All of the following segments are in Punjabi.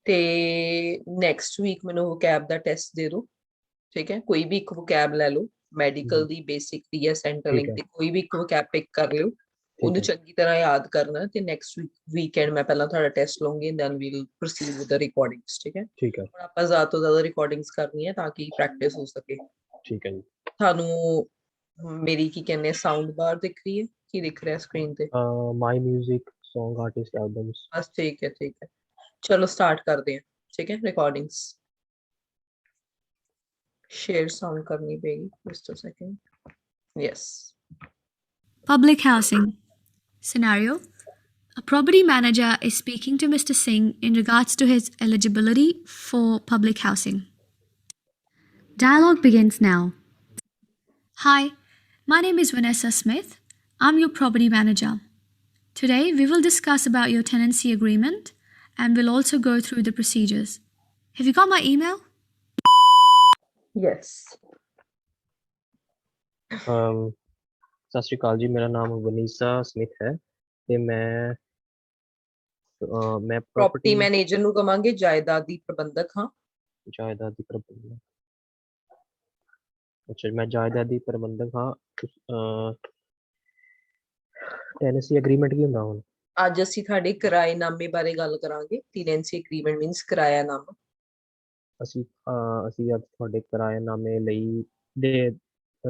ਤੇ ਨੈਕਸਟ ਵੀਕ ਮੈਨੂੰ ਵੋਕੈਬ ਦਾ ਟੈਸਟ ਦੇ ਦਿਓ। ਠੀਕ ਹੈ, ਕੋਈ ਵੀ ਇੱਕ ਵੋਕੈਬ ਲੈ ਲਓ, ਮੈਡੀਕਲ ਦੀ, ਬੇਸਿਕ ਦੀ ਜਾਂ ਸੈਂਟਰਲ ਠੀਕ ਲਿੰਕ ਹੈ ਦੀ, ਕੋਈ ਵੀ ਇੱਕ ਵੋਕੈਬ ਪਿਕ ਕਰ ਲਿਓ। ਠੀਕ ਉਹਨੂੰ ਹੈ ਚੰਗੀ ਤਰ੍ਹਾਂ ਯਾਦ ਕਰਨਾ ਤੇ ਨੈਕਸਟ ਵੀਕਐਂਡ ਮੈਂ ਪਹਿਲਾਂ ਤੁਹਾਡਾ ਟੈਸਟ ਲਵਾਂਗੀ, then we'll proceed with the recordings. ਠੀਕ ਹੈ, ਠੀਕ ਹੈ ਹੁਣ ਆਪਾਂ ਜ਼ਿਆਦਾ ਤੋਂ ਜ਼ਿਆਦਾ ਰਿਕਾਰਡਿੰਗਸ ਕਰਨੀ ਹੈ ਤਾਂ ਕਿ ਪ੍ਰੈਕਟਿਸ ਹੋ ਸਕੇ। ਠੀਕ ਹੈ ਜੀ। ਤੁਹਾਨੂੰ ਮੇਰੀ ਕੀ ਕਹਿੰਦੇ ਸਾਊਂਡ ਬਾਰ ਦਿਖ ਰਹੀ ਹੈ, ਕੀ ਦਿਖ ਰਿਹਾ ਸਕਰੀਨ ਤੇ? ਮਾਈ ਮਿਊਜ਼ਿਕ ਸੌਂਗ ਆਰਟਿਸਟ ਐਲਬਮਸ। ਬਸ ਠੀਕ ਹੈ, ਠੀਕ ਹੈ, ਚਲੋ ਸਟਾਰਟ ਕਰਦੇ ਹਾਂ। ਠੀਕ ਹੈ, ਰਿਕਾर्डिंग्स शेयर साउंड करनी पड़ेगी, just a second. Yes. Public housing. Scenario: a property manager is speaking to Mr. Singh in regards to his eligibility for public housing. Dialogue begins now. Hi, my name is Vanessa Smith. I'm your property manager. Today we will discuss about your tenancy agreement and we'll also go through the procedures. Have you got my email? Yes. ਸਤਿ ਸ਼੍ਰੀ ਅਕਾਲ ਜੀ, ਮੇਰਾ ਨਾਮ ਵਨੀਸਾ ਸਮਿਥ ਹੈ ਤੇ ਮੈਂ प्रॉपर्टी मैनेजर ਨੂੰ ਕਵਾਂਗੇ ਜਾਇਦਾਦ ਦੀ ਪ੍ਰਬੰਧਕ ਹਾਂ। ਜਾਇਦਾਦ ਦੀ ਪ੍ਰਬੰਧਕ। ਅੱਛਾ, ਮੈਂ ਜਾਇਦਾਦ ਦੀ ਪ੍ਰਬੰਧਕ ਹਾਂ। ਟੈਨੈਂਸੀ ਐਗਰੀਮੈਂਟ ਕੀ ਹੁੰਦਾ ਹੁਣ? ਅੱਜ ਅਸੀਂ ਤੁਹਾਡੇ ਕਿਰਾਏਨਾਮੇ ਬਾਰੇ ਗੱਲ ਕਰਾਂਗੇ। ਟੈਨੈਂਸੀ ਐਗਰੀਮੈਂਟ ਮੀਨਸ ਕਿਰਾਇਆਨਾਮਾ। ਅਸੀਂ ਅੱਜ ਤੁਹਾਡੇ ਕਿਰਾਏਨਾਮੇ ਲਈ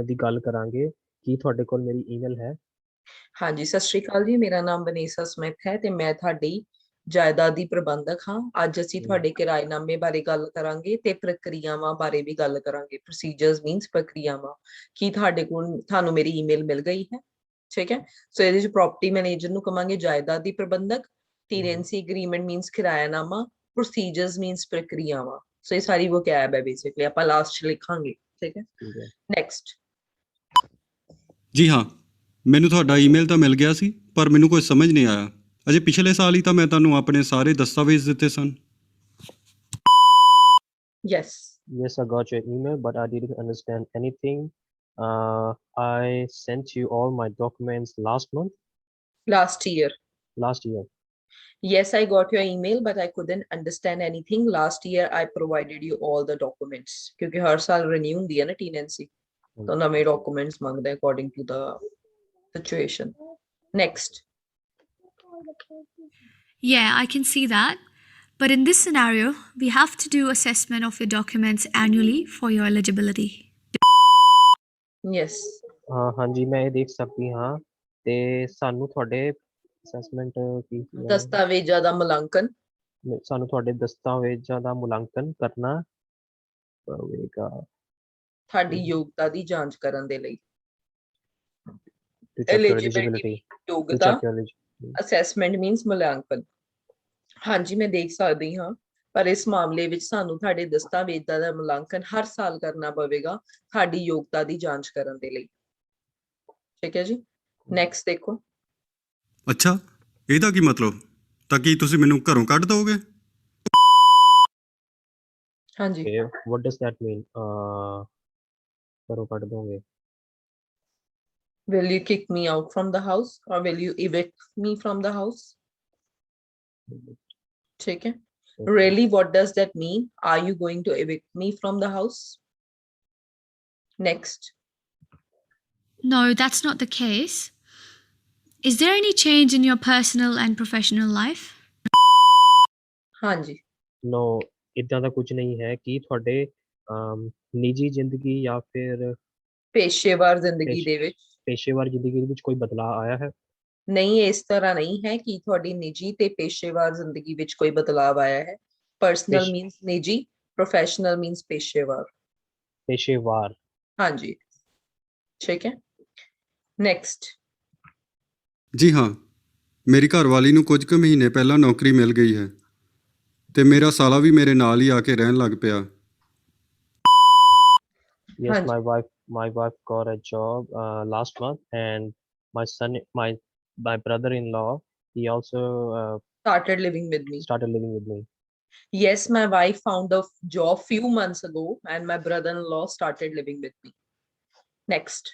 ਦੀ ਗੱਲ ਕਰਾਂਗੇ। ਕੀ ਤੁਹਾਡੇ ਕੋਲ ਮੇਰੀ ਈਮੇਲ ਹੈ? ਹਾਂਜੀ, ਸਤਿ ਸ਼੍ਰੀ ਅਕਾਲ ਜੀ, ਮੇਰਾ ਨਾਮ ਵਨੀਸਾ ਸਮਿਥ ਹੈ ਤੇ ਮੈਂ ਤੁਹਾਡੀ ਜਾਇਦਾਦ ਦੀ ਪ੍ਰਬੰਧਕ ਹਾਂ। ਅੱਜ ਅਸੀਂ ਤੁਹਾਡੇ ਕਿਰਾਏਨਾਮੇ ਬਾਰੇ ਗੱਲ ਕਰਾਂਗੇ ਤੇ ਪ੍ਰਕਿਰਿਆਵਾਂ ਬਾਰੇ ਵੀ ਗੱਲ ਕਰਾਂਗੇ। ਪ੍ਰੋਸੀਜਰਸ ਮੀਨਸ ਪ੍ਰਕਿਰਿਆਵਾਂ। ਕੀ ਤੁਹਾਡੇ ਕੋਲ ਤੁਹਾਨੂੰ ਮੇਰੀ ਈਮੇਲ ਮਿਲ ਗਈ ਹੈ? ਠੀਕ ਹੈ, ਸੋ ਇਹਦੇ ਚ ਪ੍ਰੋਪਰਟੀ ਮੈਨੇਜਰ ਨੂੰ ਕਵਾਂਗੇ ਜਾਇਦਾਦ ਦੀ ਪ੍ਰਬੰਧਕ, ਟੈਨੈਂਸੀ ਐਗਰੀਮੈਂਟ ਮੀਨਸ ਕਿਰਾਏਨਾਮਾ, ਪ੍ਰੋਸੀਜਰਸ ਮੀਨਸ ਪ੍ਰਕਿਰਿਆਵਾਂ। ਸੋ ਇਹ ਸਾਰੀ ਵੋਕੈਬ ਹੈ ਬੇਸਿਕਲੀ, ਆਪਾਂ ਲਾਸਟ ਚ ਲਿਖਾਂਗੇ। ਠੀਕ ਹੈ, ਨੈਕਸਟ। ਜੀ ਹਾਂ, ਮੈਨੂੰ ਤੁਹਾਡਾ ਈਮੇਲ ਤਾਂ ਮਿਲ ਗਿਆ ਸੀ, ਪਰ ਮੈਨੂੰ ਕੋਈ ਸਮਝ ਨਹੀਂ ਆਇਆ। ਅਜੇ ਪਿਛਲੇ ਸਾਲ ਹੀ ਤਾਂ ਮੈਂ ਤੁਹਾਨੂੰ ਆਪਣੇ ਸਾਰੇ ਦਸਤਾਵੇਜ਼ ਦਿੱਤੇ ਸਨ। Yes. Yes, I got your email, but I didn't understand anything. I sent you all my documents last month. Last year. Last year. Yes, I got your email, but I couldn't understand anything. Last year, I provided you all the documents. क्योंकि हर साल renew होती है ना tenancy, तो नवे documents मांगते हैं according to the situation. Next. Yeah, I can see that. But in this scenario, we have to do assessment of your documents annually for your eligibility. Yes. ਹਾਂਜੀ, ਮੈਂ ਇਹ ਦੇਖ ਸਕਦੀ ਹਾਂ ਤੇ ਸਾਨੂੰ ਤੁਹਾਡੇ ਅਸੈਸਮੈਂਟ ਕੀ ਦਸਤਾਵੇਜ਼ਾਂ ਦਾ ਮੁਲਾਂਕਣ, ਸਾਨੂੰ ਤੁਹਾਡੇ ਦਸਤਾਵੇਜ਼ਾਂ ਦਾ ਮੁਲਾਂਕਣ ਕਰਨਾ ਪਵੇਗਾ। ਤੁਹਾਡੀ ਯੋਗਤਾ ਦੀ ਜਾਂਚ ਕਰਨ ਦੇ ਲਈ। To check your eligibility. ਯੋਗਤਾ, ਅਸੈਸਮੈਂਟ ਮੀਨਸ ਮੁਲਾਂਕਣ। ਹਾਂਜੀ, ਮੈਂ ਦੇਖ ਸਕਦੀ ਹਾਂ, ਪਰ ਇਸ ਮਾਮਲੇ ਵਿੱਚ ਸਾਨੂੰ ਤੁਹਾਡੇ ਦਸਤਾਵੇਜ਼ਾਂ ਦਾ ਮੁਲਾਂਕਣ ਹਰ ਸਾਲ ਕਰਨਾ ਪਵੇਗਾ ਤੁਹਾਡੀ ਯੋਗਤਾ ਦੀ ਜਾਂਚ ਕਰਨ ਦੇ ਲਈ। ਠੀਕ ਹੈ ਜੀ, ਨੈਕਸਟ ਦੇਖੋ। ਅੱਛਾ, ਇਹਦਾ ਕੀ ਮਤਲਬ? ਤਾਂ ਕੀ ਤੁਸੀਂ ਮੈਨੂੰ ਘਰੋਂ ਕੱਢ ਦਿਓਗੇ? ਹਾਂਜੀ। What does that mean? ਘਰੋਂ ਕੱਢ ਦੋਗੇ? Will you kick me out from the house or will you evict me from the house? ठीक है। Really, what does that mean? Are you going to evict me from the house? Next. No, that's not the case. Is there any change in your personal and professional life? ਹਾਂਜੀ। No, ਇੱਦਾਂ ਦਾ ਕੁਝ ਨਹੀਂ ਹੈ। ਕੀ ਤੁਹਾਡੇ ਨਿੱਜੀ ਜ਼ਿੰਦਗੀ ਜਾਂ ਫਿਰ ਪੇਸ਼ੇਵਰ ਜ਼ਿੰਦਗੀ ਦੇ ਵਿੱਚ ਪੇਸ਼ੇਵਰ ਜ਼ਿੰਦਗੀ ਵਿੱਚ ਕੋਈ ਬਦਲਾਅ ਆਇਆ ਹੈ? ਨਹੀਂ, ਇਸ ਤਰ੍ਹਾਂ ਨਹੀਂ ਹੈ ਕਿ ਤੁਹਾਡੀ ਨਿੱਜੀ ਤੇ ਪੇਸ਼ੇਵਰ ਜ਼ਿੰਦਗੀ ਵਿੱਚ ਕੋਈ ਬਦਲਾਅ ਆਇਆ ਹੈ। ਪਰਸਨਲ ਮੀਨਸ ਨਿੱਜੀ, ਪ੍ਰੋਫੈਸ਼ਨਲ ਮੀਨਸ ਪੇਸ਼ੇਵਰ। ਪੇਸ਼ੇਵਰ। ਹਾਂਜੀ, ਠੀਕ ਹੈ। ਨੈਕਸਟ। ਜੀ ਹਾਂ, ਮੇਰੀ ਘਰਵਾਲੀ ਨੂੰ ਕੁਝ ਕੁ ਮਹੀਨੇ ਪਹਿਲਾਂ ਨੌਕਰੀ ਮਿਲ ਗਈ ਹੈ ਤੇ ਮੇਰਾ ਸਾਲਾ ਵੀ ਮੇਰੇ ਨਾਲ ਹੀ ਆ ਕੇ ਰਹਿਣ ਲੱਗ ਪਿਆ। Yes, my wife got a job last month, and my brother-in-law, he also started living with me. Yes, my wife found a job few months ago and my brother-in-law started living with me. Next.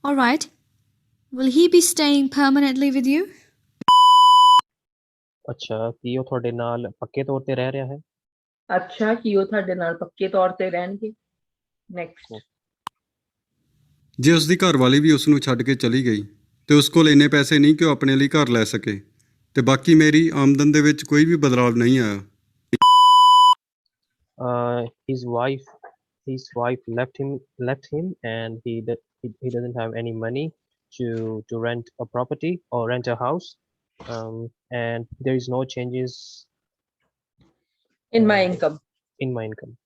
All right. Will he be staying permanently with you? ਅੱਛਾ, ਕੀ ਉਹ ਤੁਹਾਡੇ ਨਾਲ ਪੱਕੇ ਤੌਰ ਤੇ ਰਹਿ ਰਿਹਾ ਹੈ? ਅੱਛਾ, ਕੀ ਉਹ ਤੁਹਾਡੇ ਨਾਲ ਪੱਕੇ ਤੌਰ ਤੇ ਰਹਿਣਗੇ? ਨੈਕਸਟ। ਜੇ ਉਸ ਦੀ ਘਰਵਾਲੀ ਵੀ ਉਸ ਨੂੰ ਛੱਡ ਕੇ ਚਲੀ ਗਈ ਤੇ ਉਸ ਕੋਲ ਇੰਨੇ ਪੈਸੇ ਨਹੀਂ ਕਿ ਉਹ ਆਪਣੇ ਲਈ ਘਰ ਲੈ ਸਕੇ ਤੇ ਬਾਕੀ ਮੇਰੀ ਆਮਦਨ ਦੇ ਵਿੱਚ ਕੋਈ ਵੀ ਬਦਲਾਵ ਨਹੀਂ ਆਇਆ। His wife left him, and he doesn't have any money to rent a property or rent a house, and there is no changes In my uh, income. in my income.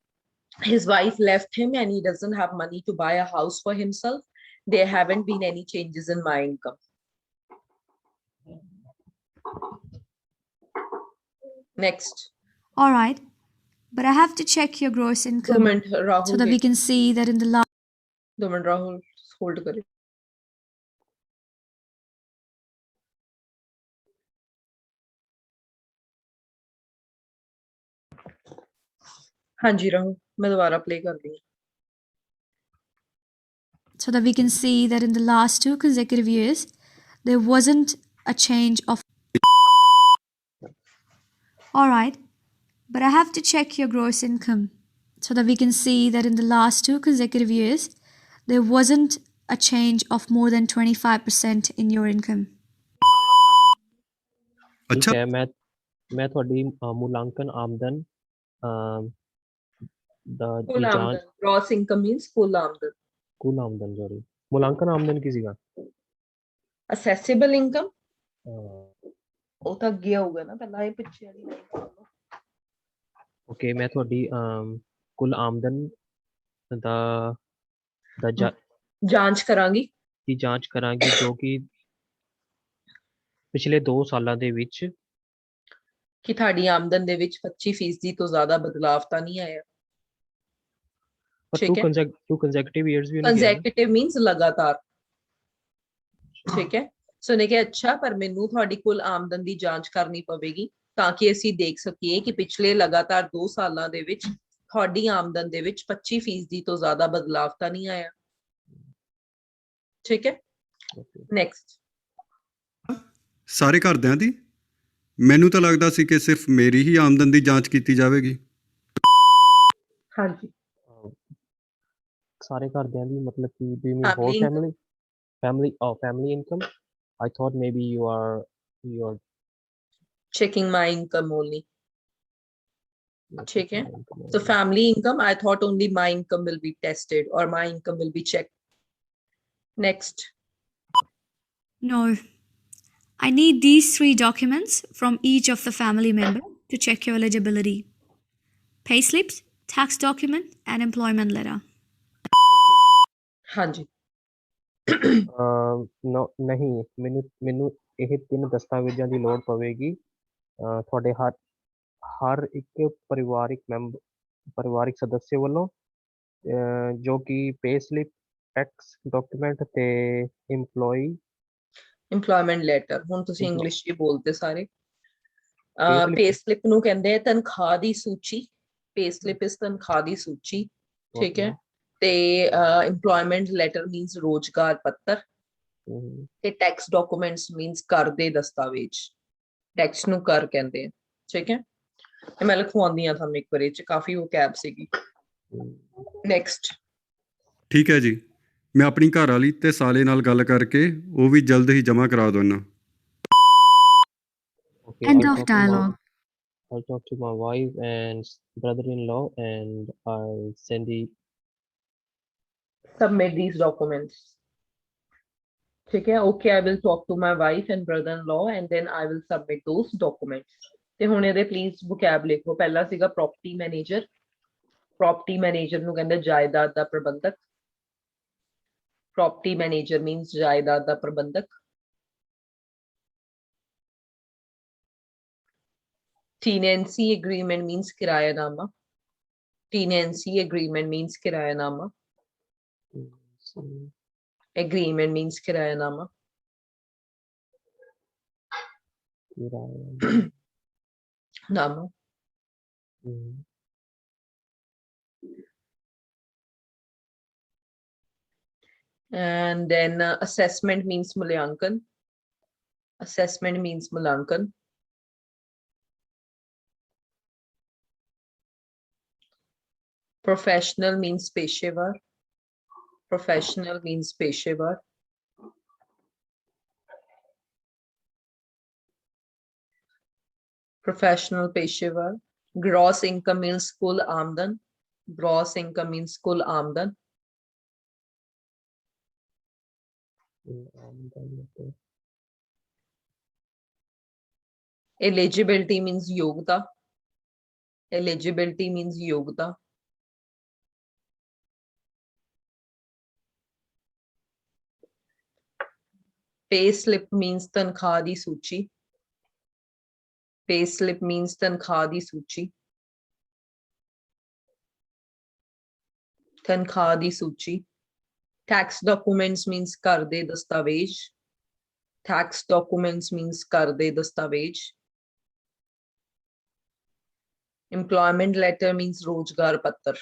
His wife left him and he doesn't have money to buy a house for himself. There haven't been any changes in my income. Next. All right. But I have to check your gross 2 income minute, Rahul. so that we can see that in the last 2 minute, Rahul. Hold kare. ਹਾਂਜੀ ਰਾਹੁਲ, ਮੈਂ ਦੁਬਾਰਾ play ਕਰ ਰਹੀ ਹਾਂ। so that we can see that in the last 2 consecutive years there wasn't a change of. All right. But I have to check your gross income so that we can see that in the last 2 consecutive years there wasn't a change of more than 25% in your income. ਠੀਕ ਅੱਛਾ ਹੈ, ਮੈਂ ਤੁਹਾਡੀ ਮੁਲਾਂਕਣ ਆਮਦਨ ਦਾ Full ਦੀ ਜਾਂਚ ਆਮਦਨ, gross income means full ਆਮਦਨ। ਕੁੱਲ ਆਮਦਨ ਸੌਰੀ ਮੁਲਾਂਕਣ ਆਮਦਨ ਕੀ ਸੀਗਾ? Assessable income, ਅਹ, ਉਹ ਤਾਂ ਅੱਗੇ ਆਊਗਾ ਨਾ, ਪਹਿਲਾਂ ਇਹ ਪਿੱਛੇ ਵਾਲੀ line ਕਰ ਲਓ। ਓਕੇ, ਮੈਂ ਤੁਹਾਡੀ ਕੁੱਲ ਆਮਦਨ ਦਾ ਜਾਂਚ ਕਰਾਂਗੀ ਦੀ ਜਾਂਚ ਕਰਾਂਗੀ ਜੋ ਕਿ ਪਿਛਲੇ 2 ਸਾਲਾਂ ਦੇ ਵਿੱਚ ਕਿ ਤੁਹਾਡੀ ਆਮਦਨ ਦੇ ਵਿੱਚ 25% ਤੋਂ ਜ਼ਿਆਦਾ ਬਦਲਾਵ ਤਾਂ ਨਹੀਂ ਆਇਆ। ਪਰ ਠੀਕ ਹੈ। 2 consecutive years ਵੀ ਉਹਨੇ ਕਿਹਾ ਨਾ। ਕੰਜ਼ੈਕਟਿਵ ਮੀਨਸ ਲਗਾਤਾਰ। ਠੀਕ ਹੈ। ਸੋ ਨੇ ਕਿਹਾ ਅੱਛਾ, ਪਰ ਮੈਨੂੰ ਤੁਹਾਡੀ ਕੁੱਲ ਆਮਦਨ ਦੀ ਜਾਂਚ ਕਰਨੀ ਪਵੇਗੀ ਤਾਂ ਕਿ ਅਸੀਂ ਦੇਖ ਸਕੀਏ ਕਿ ਪਿਛਲੇ ਲਗਾਤਾਰ 2 ਸਾਲਾਂ ਦੇ ਵਿੱਚ ਤੁਹਾਡੀ ਆਮਦਨ ਦੇ ਵਿੱਚ 25% ਤੋਂ ਜ਼ਿਆਦਾ ਬਦਲਾਵ ਤਾਂ ਨਹੀਂ ਆਇਆ। ਠੀਕ ਹੈ। Okay. ਨੈਕਸਟ। ਸਾਰੇ ਘਰਦਿਆਂ ਦੀ? ਮੈਨੂੰ ਤਾਂ ਲੱਗਦਾ ਸੀ ਕਿ ਸਿਰਫ ਮੇਰੀ ਹੀ ਆਮਦਨ ਦੀ ਜਾਂਚ ਕੀਤੀ ਜਾਵੇਗੀ। ਹਾਂਜੀ। ਸਾਰੇ ਘਰਦਿਆਂ ਦੀ ਮਤਲਬ ਕਿ do you mean whole Family income. family income? I thought maybe you are Checking my income only. ठीक है। checking income So only. family income, I thought only my income will be tested or my income will be checked. Next. No. I need these 3 documents from each of the family member to check your eligibility. Payslips, tax document, and employment letter. ਹਾਂਜੀ। ਨਹੀਂ, ਮੈਨੂੰ ਇਹ 3 ਦਸਤਾਵੇਜ਼ਾਂ ਦੀ ਲੋੜ ਪਵੇਗੀ ਤੁਹਾਡੇ ਹਰ ਇੱਕ ਪਰਿਵਾਰਿਕ ਸਦੱਸਯ ਵੱਲੋਂ ਜੋ ਕਿ ਪੇਸਲਿਪ, ਟੈਕਸ ਡਾਕੂਮੈਂਟ ਤੇ employment letter, ਹੁਣ ਤੁਸੀਂ Employ- ਇੰਗਲਿਸ਼ ਚ ਬੋਲਦੇ ਸਾਰੇ। Payslip- ਪੇ ਸਲਿਪ ਨੂੰ ਕਹਿੰਦੇ ਆ ਤਨਖਾਹ ਦੀ ਸੂਚੀ। ਪੇ ਸਲਿਪ ਇਸ ਤਨਖਾਹ ਦੀ ਸੂਚੀ। ਠੀਕ ਹੈ। ਤੇ employment letter means ਰੋਜ਼ਗਾਰ ਪੱਤਰ। ਤੇ ਟੈਕਸ ਡਾਕੂਮੈਂਟਸ ਮੀਨਸ ਕਰ ਦੇ ਦਸਤਾਵੇਜ਼। ਟੈਕਸ ਨੂੰ ਕਰ ਕਹਿੰਦੇ ਆ। ਠੀਕ ਹੈ। ਇਹ ਮੈਂ ਲਿਖਵਾਉਂਦੀ ਆ ਤੁਹਾਨੂੰ ਇੱਕ ਵਾਰੀ, ਚ ਕਾਫੀ ਉਹ ਕੈਬ ਸੀਗੀ। ਨੈਕਸਟ। ਠੀਕ ਹੈ ਜੀ, ਮੈਂ ਆਪਣੀ ਘਰਵਾਲੀ ਤੇ ਸਾਲੇ ਨਾਲ ਗੱਲ ਕਰਕੇ ਉਹ ਵੀ ਜਲਦ ਹੀ ਜਮ੍ਹਾਂ ਕਰਾ ਦਿੰਦਾ। Okay, End of dialogue. I'll talk to my wife and brother-in-law and I'll send the Submit these documents. ठीक है। Okay, I will talk to my wife and brother-in-law and then I will submit those documents. ਤੇ ਹੁਣ ਇਹਦੇ ਪਲੀਜ਼ vocab ਲਿਖੋ। ਪਹਿਲਾ ਸੀਗਾ property manager। property manager ਨੂੰ ਕਹਿੰਦੇ ਜਾਇਦਾਦ ਦਾ ਪ੍ਰਬੰਧਕ। property manager means ਜਾਇਦਾਦ ਦਾ ਪ੍ਰਬੰਧਕ। tenancy agreement means ਕਿਰਾਇਆਨਾਮਾ। tenancy agreement means ਕਿਰਾਇਆਨਾਮਾ। agreement means ਕਿਰਾਇਆਨਾਮਾ। Nama. And then assessment means ਮੁਲਾਂਕਣ। assessment means ਮੁਲਾਂਕਣ। Professional means पेशेवर. Professional means पेशेवर. Professional पेशेवर. Gross income means कुल आमदन. Gross income means कुल आमदन. Eligibility means योग्यता. Eligibility means योग्यता. Pay slip means तनख्वाह दी सूची. Pay slip means तनख्वाह दी सूची. तनख्वाह दी सूची. Tax documents means कर दे दस्तावेज. Tax documents means कर दे दस्तावेज. Employment letter means रोजगार पत्र.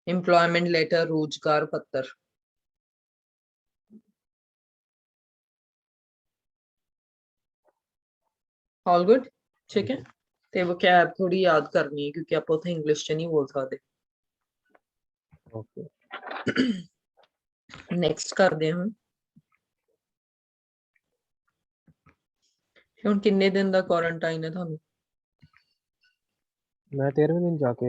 Employment letter रोजगार पत्र. All good? ठीक है? ते वो क्या थोड़ी याद करनी है क्योंकि आप उसे इंग्लिश च नहीं बोल सकते. Okay. Next ਕਰਦੇ ਹਾਂ. ਹੁਣ ਕਿੰਨੇ ਦਿਨ ਦਾ ਕੁਆਰੰਟਾਈਨ ਹੈ ਤੁਹਾਨੂੰ? मैं 13वें दिन जाके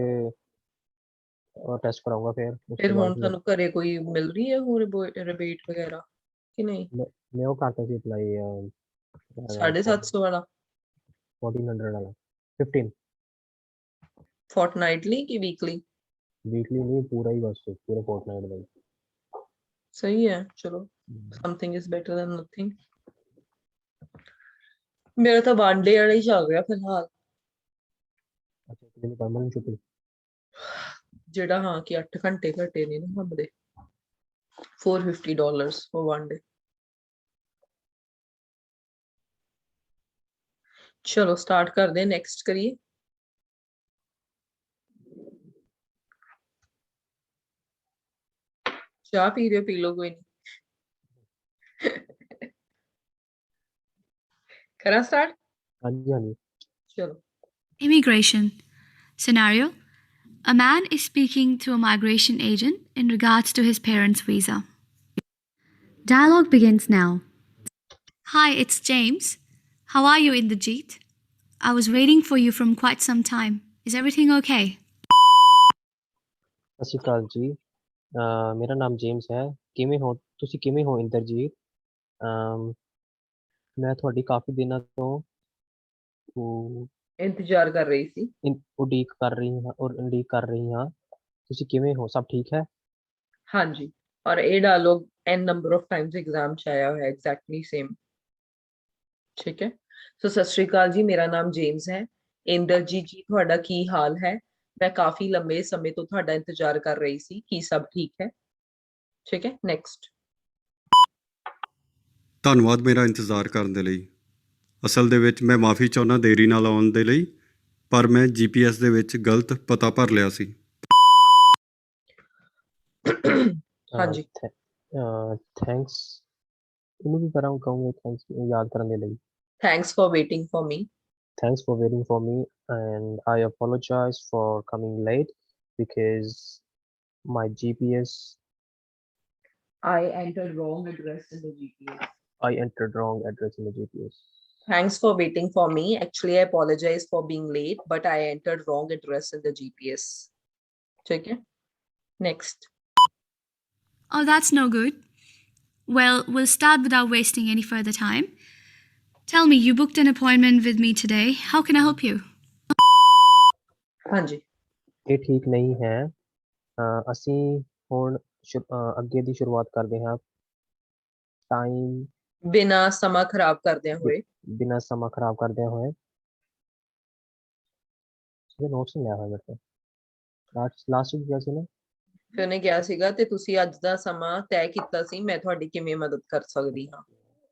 टेस्ट कराऊंगा फिर उसके ਫਿਰ ਹੁਣ बाद ਤੁਹਾਨੂੰ ਘਰੇ ਕੋਈ ਮਿਲ ਰਹੀ ਹੈ ਹੋਰ ਰਿਬੇਟ ਵਗੈਰਾ ਕਿ ਨਹੀਂ? मैं वो करता सी अप्लाई 750 ਵਾਲਾ 1400 वाला 15 ਫੋਰਟਨਾਈਟਲੀ ਕਿ ਵੀਕਲੀ? वीकली नहीं पूरा ही बस पूरा फोर्टनाइट का ਸਹੀ ਹੈ ਚਲੋ. Something is better than nothing. ਮੇਰਾ ਤਾਂ ਵਨ ਡੇ ਵਾਲਾ ਹੀ ਚੱਲ ਰਿਹਾ ਫਿਲਹਾਲ. अच्छा एक दिन परमानेंट छुट्टी ਜਿਹੜਾ ਹਾਂ ਕਿ 8 ਘੰਟੇ ਘਟੇ ਨੇ ਨਾ ਕੰਮ ਦੇ. $450 for one day. ਚਲੋ ਸਟਾਰਟ ਕਰਦੇ ਹਾਂ. ਨੈਕਸਟ ਕਰੀਏ. ਚਾਹ ਪੀ ਰਹੇ ਹੋ? ਪੀ ਲਓ ਕੋਈ ਨਹੀਂ. ਕਰਾਂ ਸਟਾਰਟ? हाँ जी हाँ जी ਚਲੋ. Immigration. Scenario: a man is speaking to a migration agent in regards to his parents' visa. Dialogue begins now. Hi, it's James. How are you, Indrajit? I was waiting for you from quite some time. Is everything okay? ਸਤਿ ਸ਼੍ਰੀ ਅਕਾਲ ਜੀ ਮੇਰਾ ਨਾਮ ਜੇਮਸ ਹੈ ਤੁਸੀਂ ਕਿਵੇਂ ਹੋ ਇੰਦਰਜੀਤ ਮੈਂ ਤੁਹਾਡੀ ਕਾਫੀ ਦਿਨਾਂ ਤੋਂ ਇੰਤਜ਼ਾਰ ਕਰ ਰਹੀ ਸੀ. ਉਡੀਕ ਕਰ ਰਹੀ ਹਾਂ ਤੁਸੀਂ ਕਿਵੇਂ ਹੋ ਸਭ ਠੀਕ ਹੈ? ਹਾਂਜੀ. ਔਰ ਇਹ dialogue n number of times exam ਚ ਆਇਆ ਹੋਇਆ ਐਗਜ਼ੈਕਟਲੀ ਸੇਮ. ਠੀਕ ਹੈ. ਸੋ ਸਤਿ ਸ਼੍ਰੀ ਅਕਾਲ ਜੀ. ਮੇਰਾ ਨਾਮ ਜੇਮਸ ਹੈ. ਇੰਦਰਜੀਤ ਜੀ ਤੁਹਾਡਾ ਕੀ ਹਾਲ ਹੈ? ਮੈਂ ਕਾਫੀ ਲੰਬੇ ਸਮੇਂ ਤੋਂ ਤੁਹਾਡਾ ਇੰਤਜ਼ਾਰ ਕਰ ਰਹੀ ਸੀ. ਕੀ ਸਭ ਠੀਕ ਹੈ? ਠੀਕ ਹੈ. ਨੈਕਸਟ. ਧੰਨਵਾਦ ਮੇਰਾ ਇੰਤਜ਼ਾਰ ਕਰਨ ਦੇ ਲਈ. ਅਸਲ ਦੇ ਵਿੱਚ ਮੈਂ ਮਾਫੀ ਚਾਹੁੰਦਾ ਦੇਰੀ ਨਾਲ ਆਉਣ ਦੇ ਲਈ, ਪਰ ਮੈਂ GPS ਦੇ ਵਿੱਚ ਗਲਤ ਪਤਾ ਭਰ ਲਿਆ ਸੀ. ਹਾਂਜੀ. ਥੈਂਕਸ ਇਹਨੂੰ ਵੀ ਕਹੂੰਗਾ ਥੈਂਕਸ ਯਾਦ ਕਰਨ ਦੇ ਲਈ. Thanks for waiting for me. Thanks for waiting for me, and I apologize for coming late because my GPS. I entered wrong address in the GPS. I entered wrong address in the GPS. Thanks for waiting for me. Actually, I apologize for being late, but I entered wrong address in the GPS. ठीक है. Next. Oh, that's no good. Well, we'll start without wasting any further time. Tell me, you booked an appointment with me today. How can I help you? ਹਾਂਜੀ. ਇਹ ਠੀਕ ਨਹੀਂ ਹੈ ਅਸੀਂ ਹੁਣ ਅੱਗੇ ਦੀ ਸ਼ੁਰੂਆਤ ਕਰਦੇ ਹਾਂ ਟਾਈਮ ਬਿਨਾਂ ਸਮਾਂ ਖਰਾਬ ਕਰਦਿਆਂ ਹੋਏ. ਬਿਨਾਂ ਸਮਾਂ ਖਰਾਬ ਕਰਦਿਆਂ ਹੋਏ ਨੋਟਸ ਨਹੀਂ ਲਿਆ ਹੋਇਆ ਮੇਰੇ ਕੋਲ ਲਾਸਟ ਵੀਕ ਗਿਆ ਸੀ ਨਾ. ਫਿਰ ਉਹਨੇ ਕਿਹਾ ਸੀਗਾ ਤੇ ਤੁਸੀਂ ਅੱਜ ਦਾ ਸਮਾਂ ਤੈਅ ਕੀਤਾ ਸੀ ਮੈਂ ਤੁਹਾਡੀ ਕਿਵੇਂ ਮਦਦ ਕਰ ਸਕਦੀ ਹਾਂ.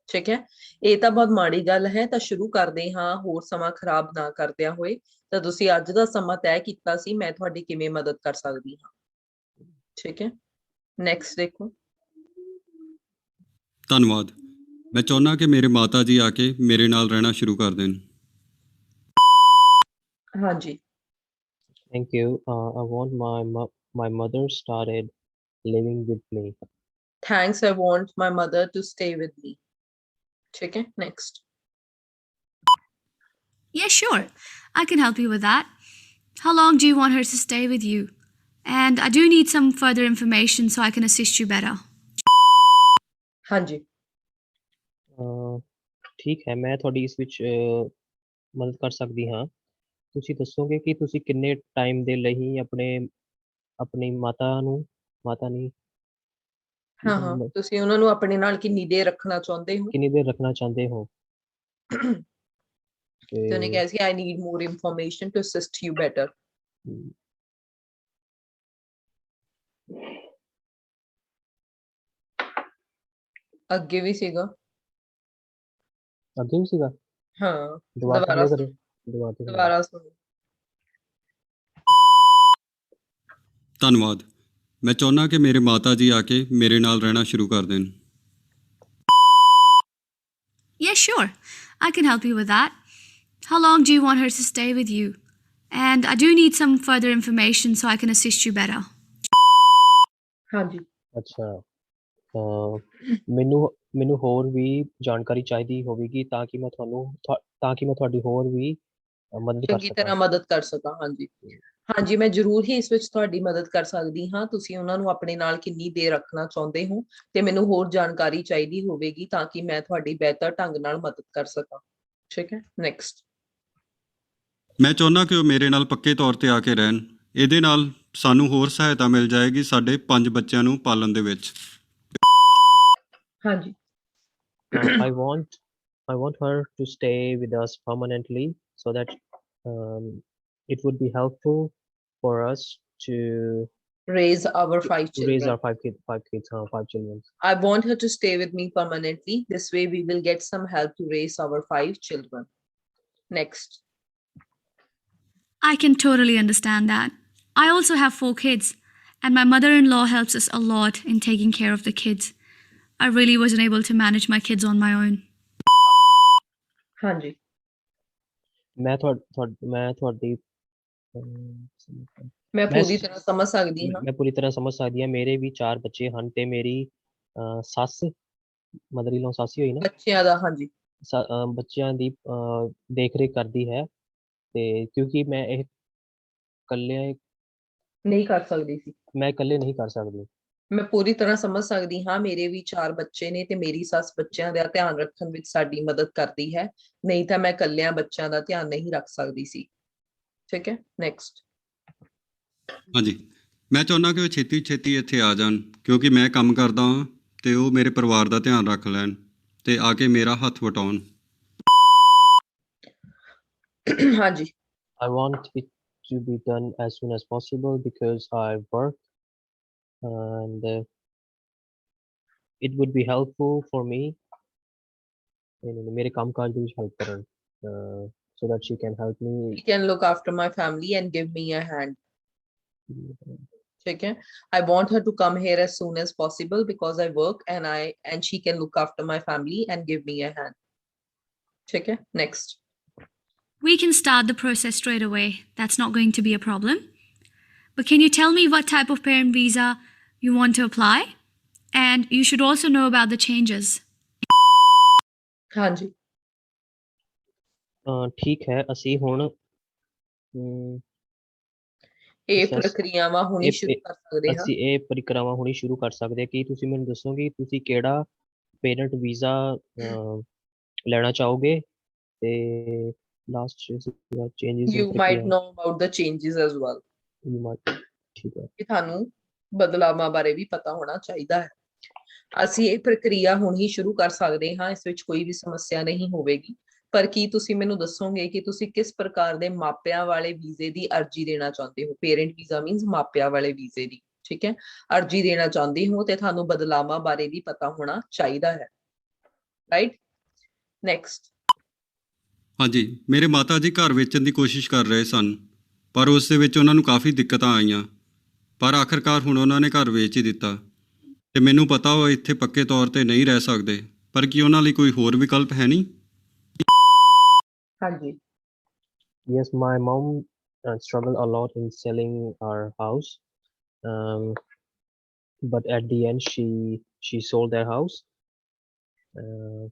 ਠੀਕ ਹੈ. ਇਹ ਤਾਂ ਬਹੁਤ ਮਾੜੀ ਗੱਲ ਹੈ. ਤਾਂ ਸ਼ੁਰੂ ਕਰਦੇ ਹਾਂ ਹੋਰ ਸਮਾਂ ਖਰਾਬ ਨਾ ਕਰਦਿਆਂ ਹੋਏ. ਤਾਂ ਤੁਸੀਂ ਅੱਜ ਦਾ ਸਮਾਂ ਤੈਅ ਕੀਤਾ ਸੀ ਮੈਂ ਤੁਹਾਡੀ ਕਿਵੇਂ ਮਦਦ ਕਰ ਸਕਦੀ ਹਾਂ. ਠੀਕ ਹੈ. ਨੈਕਸਟ ਦੇਖੋ. ਧੰਨਵਾਦ. ਮੈਂ ਚਾਹੁੰਦਾ ਕਿ ਮੇਰੇ ਮਾਤਾ ਜੀ ਆ ਕੇ ਮੇਰੇ ਨਾਲ ਰਹਿਣਾ ਸ਼ੁਰੂ ਕਰ ਦੇਣ. ਹਾਂਜੀ. Thank you. I want my mother started living with me. Thanks, I want my mother to stay with me. ठीक है, next. Yeah, sure. I can help you with that. How long do you want her to stay with you? And I do need some further information so I can assist you better. हाँ जी, ਠੀਕ ਹੈ, ਮੈਂ ਤੁਹਾਡੀ ਇਸ ਵਿੱਚ ਮਦਦ ਕਰ ਸਕਦੀ ਹਾਂ। ਤੁਸੀਂ ਦੱਸੋਗੇ ਕਿ ਤੁਸੀਂ ਕਿੰਨੇ ਟਾਈਮ ਦੇ ਲਈ ਆਪਣੀ ਮਾਤਾ ਨਹੀਂ ਹਾਂ ਹਾਂ, ਤੁਸੀਂ ਉਹਨਾਂ ਨੂੰ ਆਪਣੇ ਨਾਲ ਕਿੰਨੀ ਦੇਰ ਰੱਖਣਾ ਚਾਹੁੰਦੇ ਹੋ? ਕਿੰਨੀ ਦੇਰ ਰੱਖਣਾ ਚਾਹੁੰਦੇ ਹੋ? ਤੇ ਉਹਨੇ ਕਿਹਾ ਸੀ I need more information to assist you better. ਹਮ, ਅੱਗੇ ਵੀ ਸੀਗਾ। ਅੱਗੇ ਵੀ ਸੀਗਾ? ਹਾਂ, ਦੁਬਾਰਾ ਦੁਬਾਰਾ play ਕਰਿਓ। ਸੁਣੋ, ਦੁਬਾਰਾ ਤੋਂ ਸੁਣਾਓ। ਦੁਬਾਰਾ ਸੁਣੋ। ਧੰਨਵਾਦ। ਮੈਂ ਚਾਹੁੰਦਾ ਕਿ ਮੇਰੇ ਮਾਤਾ ਜੀ ਆ ਕੇ ਮੇਰੇ ਨਾਲ ਰਹਿਣਾ ਸ਼ੁਰੂ ਕਰ ਦੇਣ। Yeah, sure. I can help you with that. How long do you want her to stay with you? And I do need some further information so I can assist you better. ਹਾਂਜੀ, ਅੱਛਾ, ਮੈਨੂੰ ਹੋਰ ਵੀ ਜਾਣਕਾਰੀ ਚਾਹੀਦੀ ਹੋਵੇਗੀ ਤਾਂ ਕਿ ਮੈਂ ਤੁਹਾਡੀ ਹੋਰ ਵੀ ਮਦਦ ਕਰ ਚੰਗੀ ਸਕਾਂ। ਤਰ੍ਹਾਂ ਮਦਦ ਕਰ ਸਕਾਂ। ਹਾਂਜੀ ਹਾਂਜੀ, ਮੈਂ ਜ਼ਰੂਰ ਹੀ ਇਸ ਵਿੱਚ ਤੁਹਾਡੀ ਮਦਦ ਕਰ ਸਕਦੀ ਹਾਂ। ਤੁਸੀਂ ਉਹਨਾਂ ਨੂੰ ਆਪਣੇ ਨਾਲ ਕਿੰਨੀ ਦੇਰ ਰੱਖਣਾ ਚਾਹੁੰਦੇ ਹੋ ਤੇ ਮੈਨੂੰ ਹੋਰ ਜਾਣਕਾਰੀ ਚਾਹੀਦੀ ਹੋਵੇਗੀ ਤਾਂ ਕਿ ਮੈਂ ਤੁਹਾਡੀ ਬਿਹਤਰ ਢੰਗ ਨਾਲ ਮਦਦ ਕਰ ਸਕਾਂ। ਠੀਕ ਹੈ, ਨੈਕਸਟ। ਮੈਂ ਚਾਹੁੰਦਾ ਕਿ ਉਹ ਮੇਰੇ ਨਾਲ ਪੱਕੇ ਤੌਰ ਤੇ ਆ ਕੇ ਰਹਿਣ। ਇਹਦੇ ਨਾਲ ਸਾਨੂੰ ਹੋਰ ਸਹਾਇਤਾ ਮਿਲ ਜਾਏਗੀ ਸਾਡੇ 5 ਬੱਚਿਆਂ ਨੂੰ ਪਾਲਣ ਦੇ ਵਿੱਚ। ਹਾਂਜੀ, I want her to stay with us permanently so that it would be helpful for us to raise our 5 raise children. our five kids, 5 children. I want her to stay with me permanently. This way we will get some help to raise our 5 children. Next. I can totally understand that. I also have 4 kids, and my mother-in-law helps us a lot in taking care of the kids. I really wasn't able to manage my kids on my own. ਹਾਂਜੀ, ਮੈਂ ਤੁਹਾਡੀ ਮੈਂ ਮੈਂ ਪੂਰੀ ਤਰ੍ਹਾਂ ਸਮਝ ਸਕਦੀ ਹਾਂ। ਮੈਂ ਪੂਰੀ ਤਰ੍ਹਾਂ ਸਮਝ ਸਕਦੀ ਹਾਂ। ਮੇਰੇ ਵੀ 4 ਬੱਚੇ ਹਨ ਤੇ ਮੇਰੀ ਸੱਸ ਮਦਰ ਇਨ ਲਾਅ ਸੱਸ ਹੀ ਹੋਈ ਨਾ, ਬੱਚਿਆਂ ਦਾ ਹਾਂਜੀ, ਬੱਚਿਆਂ ਦੀ ਦੇਖ ਰੇਖ ਕਰਦੀ ਹੈ ਤੇ ਕਿਉਂਕਿ ਮੈਂ ਨਹੀਂ ਕਰ ਸਕਦੀ ਸੀ। ਇਕੱਲੇ ਨਹੀਂ ਕਰ ਸਕਦੀ। ਮੈਂ ਪੂਰੀ ਤਰ੍ਹਾਂ ਸਮਝ ਸਕਦੀ ਹਾਂ। ਮੇਰੇ ਵੀ 4 ਬੱਚੇ ਨੇ ਤੇ ਮੇਰੀ ਸੱਸ ਬੱਚਿਆਂ ਦਾ ਧਿਆਨ ਰੱਖਣ ਵਿੱਚ ਸਾਡੀ ਮਦਦ ਕਰਦੀ ਹੈ। ਨਹੀਂ ਤਾਂ ਮੈਂ ਇਕੱਲਿਆਂ ਬੱਚਿਆਂ ਦਾ ਧਿਆਨ ਨਹੀਂ ਰੱਖ ਸਕਦੀ ਸੀ। ਠੀਕ ਹੈ, ਨੈਕਸਟ। ਹਾਂਜੀ, ਮੈਂ ਚਾਹੁੰਦਾ ਕਿ ਉਹ ਛੇਤੀ ਛੇਤੀ ਇੱਥੇ ਆ ਜਾਣ ਕਿਉਂਕਿ ਮੈਂ ਕੰਮ ਕਰਦਾ ਹਾਂ ਤੇ ਉਹ ਮੇਰੇ ਪਰਿਵਾਰ ਦਾ ਧਿਆਨ ਰੱਖ ਲੈਣ ਤੇ ਆ ਕੇ ਮੇਰਾ ਹੱਥ ਵਟਾਉਣ। ਹਾਂਜੀ, I want it to be done as soon as possible because I work and it would be helpful for me ਮੇਰੇ ਕੰਮ ਕਾਜ ਦੇ ਵਿੱਚ help ਕਰਨ so that she can help me. you can look after my family and give me a hand. ठीक है, I want her to come here as soon as possible because I work and she can look after my family and give me a hand. ठीक है, next. We can start the process straight away. That's not going to be a problem. But can you tell me what type of parent visa you want to apply? And you should also know about the changes. ਹਾਂਜੀ, ਠੀਕ ਹੈ, ਅਸੀਂ ਹੁਣ ਇਹ process- ਪ੍ਰਕਿਰਿਆਵਾਂ ਹੁਣੀ ਇਹ- ਸ਼ੁਰੂ ਕਰ ਸਕਦੇ ਹਾਂ। ਅਸੀਂ ਇਹ ਪ੍ਰਕਿਰਿਆਵਾਂ ਹੁਣੀ ਸ਼ੁਰੂ ਕਰ ਸਕਦੇ ਹਾਂ। ਕੀ ਤੁਸੀਂ ਮੈਨੂੰ ਦੱਸੋਗੇ ਤੁਸੀਂ ਕਿਹੜਾ ਪੇਰੈਂਟ ਵੀਜ਼ਾ ਲੈਣਾ ਚਾਹੋਗੇ ਤੇ last changes You might know about the changes as well. ਠੀਕ ਹੈ। ਕਿ ਤੁਹਾਨੂੰ ਬਦਲਾਵਾਂ ਬਾਰੇ ਵੀ ਪਤਾ ਹੋਣਾ ਚਾਹੀਦਾ ਹੈ। ਅਸੀਂ ਇਹ ਪ੍ਰਕਿਰਿਆ ਹੁਣ ਹੀ ਸ਼ੁਰੂ ਕਰ ਸਕਦੇ ਹਾਂ। ਇਸ ਵਿੱਚ ਕੋਈ ਵੀ ਸਮੱਸਿਆ ਨਹੀਂ ਹੋਵੇਗੀ। ਪਰ ਕੀ ਤੁਸੀਂ ਮੈਨੂੰ ਦੱਸੋਗੇ ਕਿ ਤੁਸੀਂ ਕਿਸ ਪ੍ਰਕਾਰ ਦੇ ਮਾਪਿਆਂ ਵਾਲੇ ਵੀਜ਼ੇ ਦੀ ਅਰਜ਼ੀ ਦੇਣਾ ਚਾਹੁੰਦੇ ਹੋ? ਪੇਰੈਂਟ ਵੀਜ਼ਾ ਮੀਨਸ ਮਾਪਿਆਂ ਵਾਲੇ ਵੀਜ਼ੇ ਦੀ, ਠੀਕ ਹੈ, ਅਰਜ਼ੀ ਦੇਣਾ ਚਾਹੁੰਦੇ ਹੋ ਤੇ ਤੁਹਾਨੂੰ ਬਦਲਾਵਾਂ ਬਾਰੇ ਵੀ ਪਤਾ ਹੋਣਾ ਚਾਹੀਦਾ ਹੈ। Right, next. ਹਾਂਜੀ, ਮੇਰੇ ਮਾਤਾ ਜੀ ਘਰ ਵੇਚਣ ਦੀ ਕੋਸ਼ਿਸ਼ ਕਰ ਰਹੇ ਸਨ ਪਰ ਉਸ ਦੇ ਵਿੱਚ ਉਹਨਾਂ ਨੂੰ ਕਾਫੀ ਦਿੱਕਤਾਂ ਆਈਆਂ ਪਰ ਆਖਰਕਾਰ ਹੁਣ ਉਹਨਾਂ ਨੇ ਘਰ ਵੇਚ ਹੀ ਦਿੱਤਾ ਤੇ ਮੈਨੂੰ ਪਤਾ ਉਹ ਇੱਥੇ ਪੱਕੇ ਤੌਰ ਤੇ ਨਹੀਂ ਰਹਿ ਸਕਦੇ ਪਰ ਕੀ ਉਹਨਾਂ ਲਈ ਕੋਈ ਹੋਰ ਵਿਕਲਪ ਹੈ ਨਹੀਂ? ਹਾਂਜੀ, Yes, my mom struggled a lot in selling our house. But at the end, she sold their house. Uh,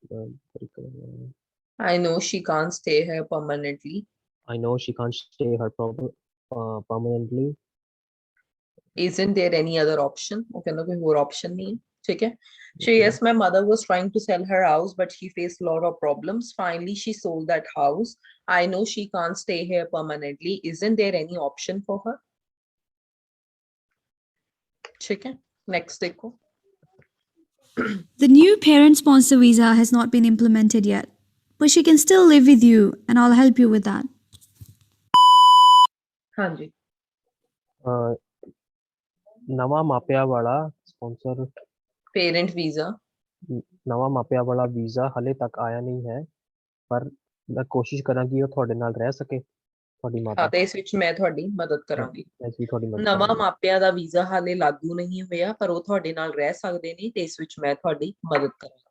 what do you call it? I know she can't stay here permanently. I know she can't stay her permanently. Isn't there any other option? ਉਹ ਕਹਿੰਦਾ ਕੋਈ ਹੋਰ option ਨਹੀਂ ਹੈ, ਠੀਕ ਹੈ? So yes, my mother was trying to sell her house, but she faced a lot of problems. Finally, she sold that house. I know she can't stay here permanently. Isn't there any option for her? ठीक है? Next देखो. The new parent sponsor visa has not been implemented yet, but she can still live with you and I'll help you with that. ਹਾਂਜੀ. ਨਵਾਂ ਮਾਪਿਆਂ ਵਾਲਾ ਸਪਾਂਸਰ Parent visa. ਨਵਾਂ ਮਾਪਿਆਂ ਵਾਲਾ ਵੀਜ਼ਾ ਹਲੇ ਤੱਕ ਆਇਆ ਨਹੀਂ ਹੈ, ਪਰ ਮੈਂ ਕੋਸ਼ਿਸ਼ ਕਰਾਂਗੀ ਉਹ ਤੁਹਾਡੇ ਨਾਲ ਰਹਿ ਸਕੇ, ਤੁਹਾਡੀ ਮਾਤਾ। ਹਾਂ, ਤੇ ਇਸ ਵਿੱਚ ਮੈਂ ਤੁਹਾਡੀ ਮਦਦ ਕਰਾਂਗੀ। ਮੈਂ ਵੀ ਤੁਹਾਡੀ ਮਦਦ ਨਵਾਂ ਕਰਾਂਗੀ। ਮਾਪਿਆਂ ਦਾ ਵੀਜ਼ਾ ਹਾਲੇ ਲਾਗੂ ਨਹੀਂ ਹੋਇਆ, ਪਰ ਉਹ ਤੁਹਾਡੇ ਨਾਲ ਰਹਿ ਸਕਦੇ ਨੇ ਤੇ ਇਸ ਵਿੱਚ ਮੈਂ ਤੁਹਾਡੀ ਮਦਦ ਕਰਾਂਗੀ।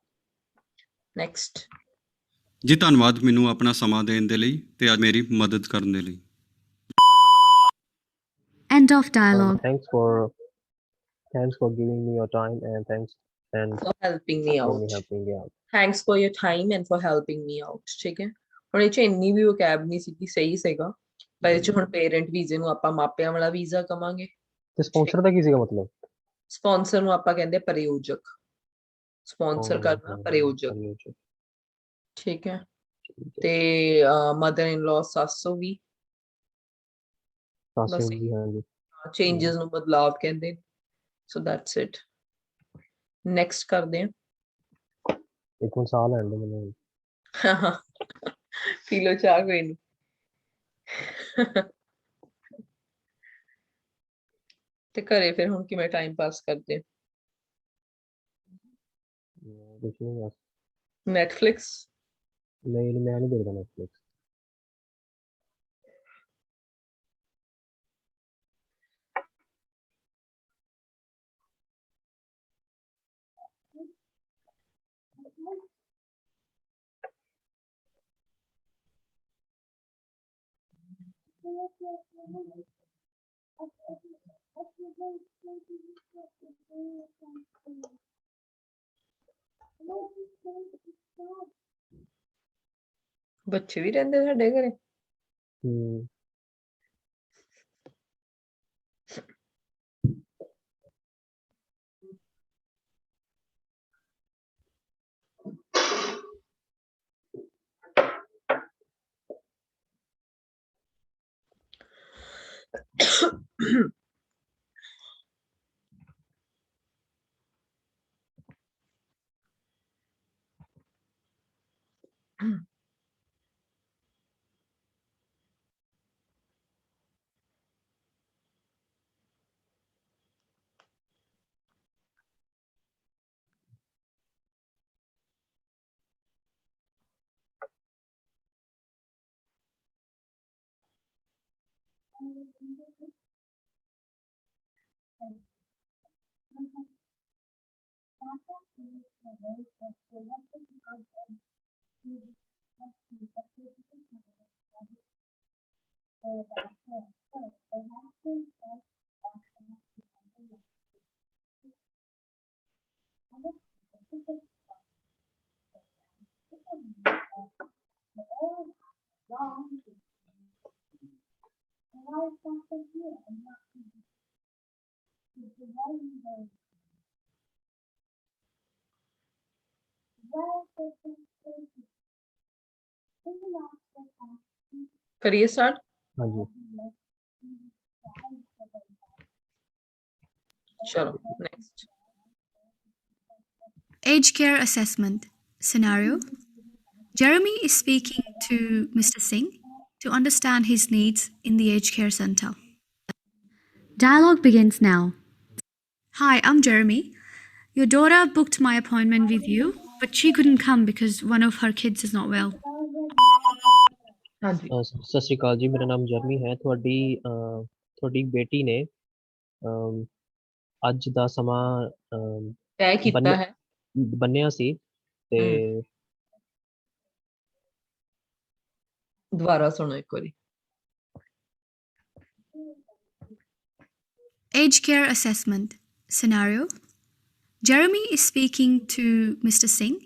ਨੈਕਸਟ। ਜੀ ਧੰਨਵਾਦ ਮੈਨੂੰ ਆਪਣਾ ਸਮਾਂ ਦੇਣ ਦੇ ਲਈ ਤੇ ਅੱਜ ਮੇਰੀ ਮਦਦ ਕਰਨ ਦੇ ਲਈ। End of dialogue. Thanks for giving me your time and thanks For helping me for out. helping me out. Thanks for your time and for helping me out. ਠੀਕ ਹੈ? ਹੁਣ ਇਹ 'ਚ ਇੰਨੀ ਵੀ vocab ਨਹੀਂ ਸੀਗੀ, ਸਹੀ ਸੀਗਾ, ਪਰ ਇਹ 'ਚ ਹੁਣ ਪੇਰੈਂਟ ਵੀਜ਼ੇ ਨੂੰ ਆਪਾਂ ਮਾਪਿਆਂ ਵਾਲਾ ਵੀਜ਼ਾ ਕਵਾਂਗੇ। ਤੇ ਸਪਾਂਸਰ ਦਾ ਕੀ ਸੀਗਾ ਮਤਲਬ? ਸਪਾਂਸਰ ਨੂੰ ਆਪਾਂ ਕਹਿੰਦੇ ਪ੍ਰਯੋਜਕ। ਸਪਾਂਸਰ ਕਰਨਾ ਪ੍ਰਯੋਜਕ। ਠੀਕ ਹੈ? ਤੇ ਮਦਰ ਇਨ ਲਾ ਸਾਸੂ ਵੀ ਸਾਸੂ ਜੀ, ਹਾਂਜੀ। ਚੇਂਜਸ ਨੂੰ ਬਦਲਾਵ ਕਹਿੰਦੇ। So that's it. ਨੈਕਸਟ ਕਰਦੇ ਹਾਂ। ਇੱਕ ਹੁਣ ਸਾਹ ਲੈਣ ਦਿਓ ਮੈਨੂੰ। ਪੀ ਲਓ ਚਾਹ, ਕੋਈ ਨੀ। ਤੇ ਘਰੇ ਫਿਰ ਹੁਣ ਕਿਵੇਂ ਟਾਈਮ ਪਾਸ ਕਰਦੇ? ਕੁਛ ਨਹੀਂ ਬਸ। ਨੈਟਫਲਿਕਸ? ਨਹੀਂ ਮੈਂ ਨਹੀਂ ਦੇਖਦਾ ਨੈਟਫਲਿਕਸ। ਬੱਚੇ ਵੀ ਰਹਿੰਦੇ ਸਾਡੇ ਘਰੇ? ਕਰੀਏ ਸਟਾਰਟ? ਹਾਂਜੀ। ਚਲੋ next. Age care assessment. Scenario. Jeremy is speaking to Mr. Singh to understand his needs in the aged care center. Dialogue begins now. Hi, I'm Jeremy. Your daughter booked my appointment with you, but she couldn't come because one of her kids is not well. ਹਾਂਜੀ। ਸਤਿ ਸ਼੍ਰੀ ਅਕਾਲ ਜੀ, ਮੇਰਾ ਨਾਮ ਜਰਮੀ ਹੈ। ਤੁਹਾਡੀ ਬੇਟੀ ਨੇ ਅੱਜ ਦਾ ਸਮਾਂ ਤੈਅ ਕੀਤਾ ਹੈ। ਬੰਨਿਆ ਸੀ ਤੇ ਦੁਬਾਰਾ ਸੁਣੋ ਇੱਕ ਵਾਰੀ। Age care assessment. Scenario. Jeremy is speaking to Mr. Singh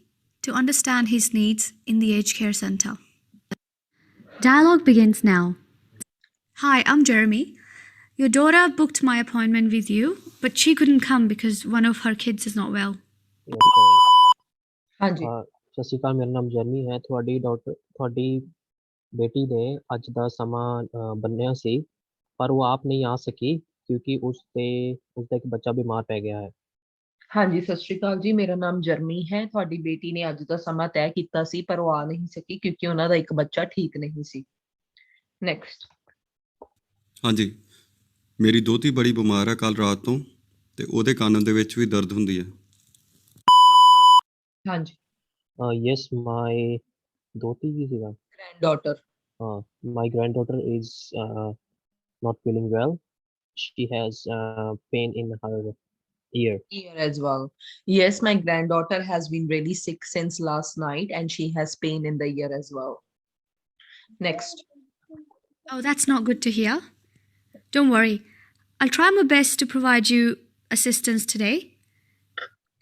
to understand his needs in the aged care center. Dialogue begins now. Hi, I'm Jeremy. Your daughter booked my appointment with you, but she couldn't come because one of her kids is not well. Yes, fine. ਹਾਂਜੀ ਸਤਿ ਸ਼੍ਰੀ ਅਕਾਲ, ਮੇਰਾ ਨਾਮ ਜਰਮੀ ਹੈ। ਤੁਹਾਡੀ ਬੇਟੀ ਨੇ ਅੱਜ ਦਾ ਸਮਾਂ ਬੰਨਿਆ ਸੀ, ਪਰ ਉਹ ਆਪ ਨਹੀਂ ਆ ਸਕੀ ਕਿਉਂਕਿ ਉਸਦਾ ਇੱਕ ਬੱਚਾ ਬਿਮਾਰ ਪੈ ਗਿਆ ਹੈ। ਹਾਂਜੀ ਸਤਿ ਸ਼੍ਰੀ ਅਕਾਲ ਜੀ, ਮੇਰਾ ਨਾਮ ਜਰਮੀ ਹੈ। ਤੁਹਾਡੀ ਬੇਟੀ ਨੇ ਅੱਜ ਦਾ ਸਮਾਂ ਤੈਅ ਕੀਤਾ ਸੀ ਪਰ ਉਹ ਆ ਨਹੀਂ ਸਕੀ ਕਿਉਂਕਿ ਉਹਨਾਂ ਦਾ ਇੱਕ ਬੱਚਾ ਠੀਕ ਨਹੀਂ ਸੀ। ਨੈਕਸਟ। ਹਾਂਜੀ, ਮੇਰੀ ਦੋਹਤੀ ਬੜੀ ਬਿਮਾਰ ਹੈ ਕੱਲ ਰਾਤ ਤੋਂ, ਤੇ ਉਹਦੇ ਕੰਨ ਦੇ ਵਿੱਚ ਵੀ ਦਰਦ ਹੁੰਦੀ ਹੈ। ਹਾਂਜੀ। ਯੈਸ, ਮਾਈ ਦੋਤੀ ਕੀ ਸੀਗਾ? ਗ੍ਰੈਂਡਡਾਟਰ। My granddaughter is not feeling well. She has pain in her ear. Ear as well. Yes, my granddaughter has been really sick since last night and she has pain in the ear as well. Next. Oh, that's not good to hear. Don't worry. I'll try my best to provide you assistance today.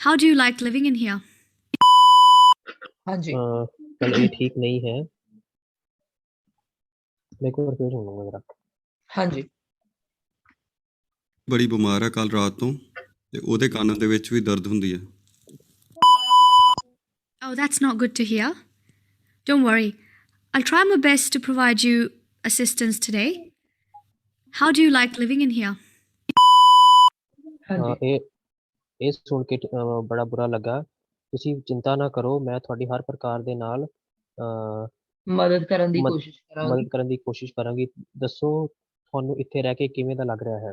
How do you like living in here? ਹਾਂਜੀ कल ये ठीक नहीं है। मैं को रिपीट होऊंगा जरा। ਹਾਂਜੀ ਬੜੀ ਬਿਮਾਰ ਹੈ ਕੱਲ ਰਾਤ ਤੋਂ, ਤੇ ਉਹਦੇ ਕੰਨ ਦੇ ਵਿੱਚ ਵੀ ਦਰਦ ਹੁੰਦੀ ਹੈ। Oh, that's not good to hear. Don't worry. I'll try my best to provide you assistance today. How do you like living in here? ਹਾਂਜੀ ਇਹ ਸੁਣ ਕੇ ਬੜਾ ਬੁਰਾ ਲੱਗਾ। ਤੁਸੀਂ ਚਿੰਤਾ ਨਾ ਕਰੋ, ਮੈਂ ਤੁਹਾਡੀ ਹਰ ਪ੍ਰਕਾਰ ਦੇ ਨਾਲ ਮਦਦ ਕਰਨ ਦੀ ਮਦ- ਕੋਸ਼ਿਸ਼ ਕਰਾਂਗੀ। ਮਦਦ ਕਰਨ ਦੀ ਕੋਸ਼ਿਸ਼ ਕਰਾਂਗੀ। ਦੱਸੋ ਤੁਹਾਨੂੰ ਇੱਥੇ ਰਹਿ ਕੇ ਕਿਵੇਂ ਦਾ ਲੱਗ ਰਿਹਾ ਹੈ?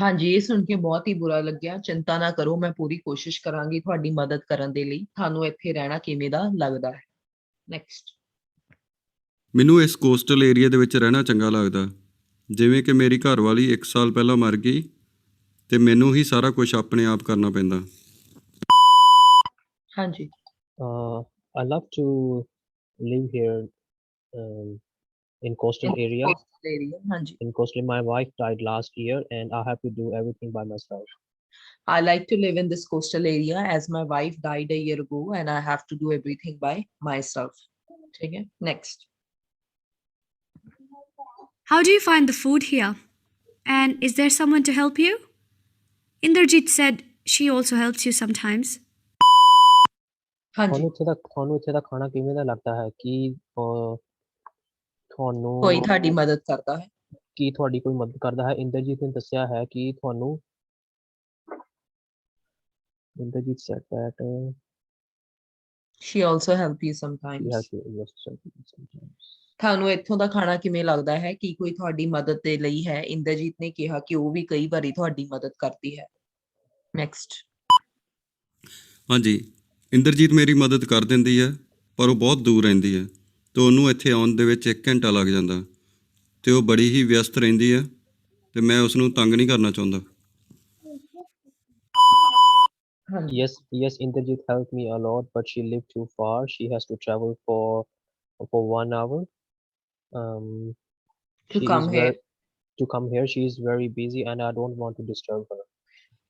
ਹਾਂਜੀ, ਇਹ ਸੁਣ ਕੇ ਬਹੁਤ ਹੀ ਬੁਰਾ ਲੱਗਿਆ। ਚਿੰਤਾ ਨਾ ਕਰੋ, ਮੈਂ ਪੂਰੀ ਕੋਸ਼ਿਸ਼ ਕਰਾਂਗੀ ਤੁਹਾਡੀ ਮਦਦ ਕਰਨ ਦੇ ਲਈ। ਤੁਹਾਨੂੰ ਇੱਥੇ ਰਹਿਣਾ ਕਿਵੇਂ ਦਾ ਲੱਗਦਾ ਹੈ? ਨੈਕਸਟ। ਮੈਨੂੰ ਇਸ ਕੋਸਟਲ ਏਰੀਆ ਦੇ ਵਿੱਚ ਰਹਿਣਾ ਚੰਗਾ ਲੱਗਦਾ। ਜਿਵੇਂ ਕਿ ਮੇਰੀ ਘਰਵਾਲੀ 1 ਸਾਲ ਪਹਿਲਾਂ ਮਰ ਗਈ, ਤੇ ਮੈਨੂੰ ਹੀ ਸਾਰਾ ਕੁਝ ਆਪਣੇ ਆਪ ਕਰਨਾ ਪੈਂਦਾ। ਹਾਂਜੀ I love to live here in coastal area. Coastal area, ਹਾਂਜੀ। In coastal, my wife died last year and I have to do everything by myself. I like to live in this coastal area as my wife died a year ago and I have to do everything by myself. ठीक है, next. How do you find the food here? And is there someone to help you? Inderjit said she also helps you sometimes. ਹਾਂਜੀ, ਤੁਹਾਨੂੰ ਇੱਥੇ ਦਾ ਖਾਣਾ ਕਿਵੇਂ ਦਾ ਲੱਗਦਾ ਹੈ? ਕੋਈ ਤੁਹਾਡੀ ਮਦਦ ਕਰਦਾ ਹੈ? ਕੀ ਤੁਹਾਡੀ ਕੋਈ ਮਦਦ ਕਰਦਾ ਹੈ? ਇੰਦਰਜੀਤ ਨੇ ਦੱਸਿਆ ਹੈ ਕਿ Inderjit said that She also help you she sometimes. has to invest sometimes. ਤੁਹਾਨੂੰ ਇੱਥੋਂ ਦਾ ਖਾਣਾ ਕਿਵੇਂ ਲੱਗਦਾ ਹੈ? ਕੀ ਕੋਈ ਤੁਹਾਡੀ ਮਦਦ ਦੇ ਲਈ ਹੈ? ਇੰਦਰਜੀਤ ਨੇ ਕਿਹਾ ਕਿ ਉਹ ਵੀ ਕਈ ਵਾਰੀ ਤੁਹਾਡੀ ਮਦਦ ਕਰਦੀ ਹੈ। ਨੈਕਸਟ। ਹਾਂਜੀ, ਇੰਦਰਜੀਤ ਮੇਰੀ ਮਦਦ ਕਰ ਦਿੰਦੀ ਹੈ, ਪਰ ਉਹ ਬਹੁਤ ਦੂਰ ਰਹਿੰਦੀ ਹੈ, ਤੇ ਉਹਨੂੰ ਇੱਥੇ ਆਉਣ ਦੇ ਵਿੱਚ 1 ਘੰਟਾ ਲੱਗ ਜਾਂਦਾ, ਤੇ ਉਹ ਬੜੀ ਹੀ ਵਿਅਸਤ ਰਹਿੰਦੀ ਹੈ, ਤੇ ਮੈਂ ਉਸ ਨੂੰ ਤੰਗ ਨਹੀਂ ਕਰਨਾ ਚਾਹੁੰਦਾ। ਹਾਂਜੀ Yes, Inderjit helped me a lot, but she lived too far. She has to travel for 1 hour. To She come is here. to come here. She is very busy, and I don't want to disturb her.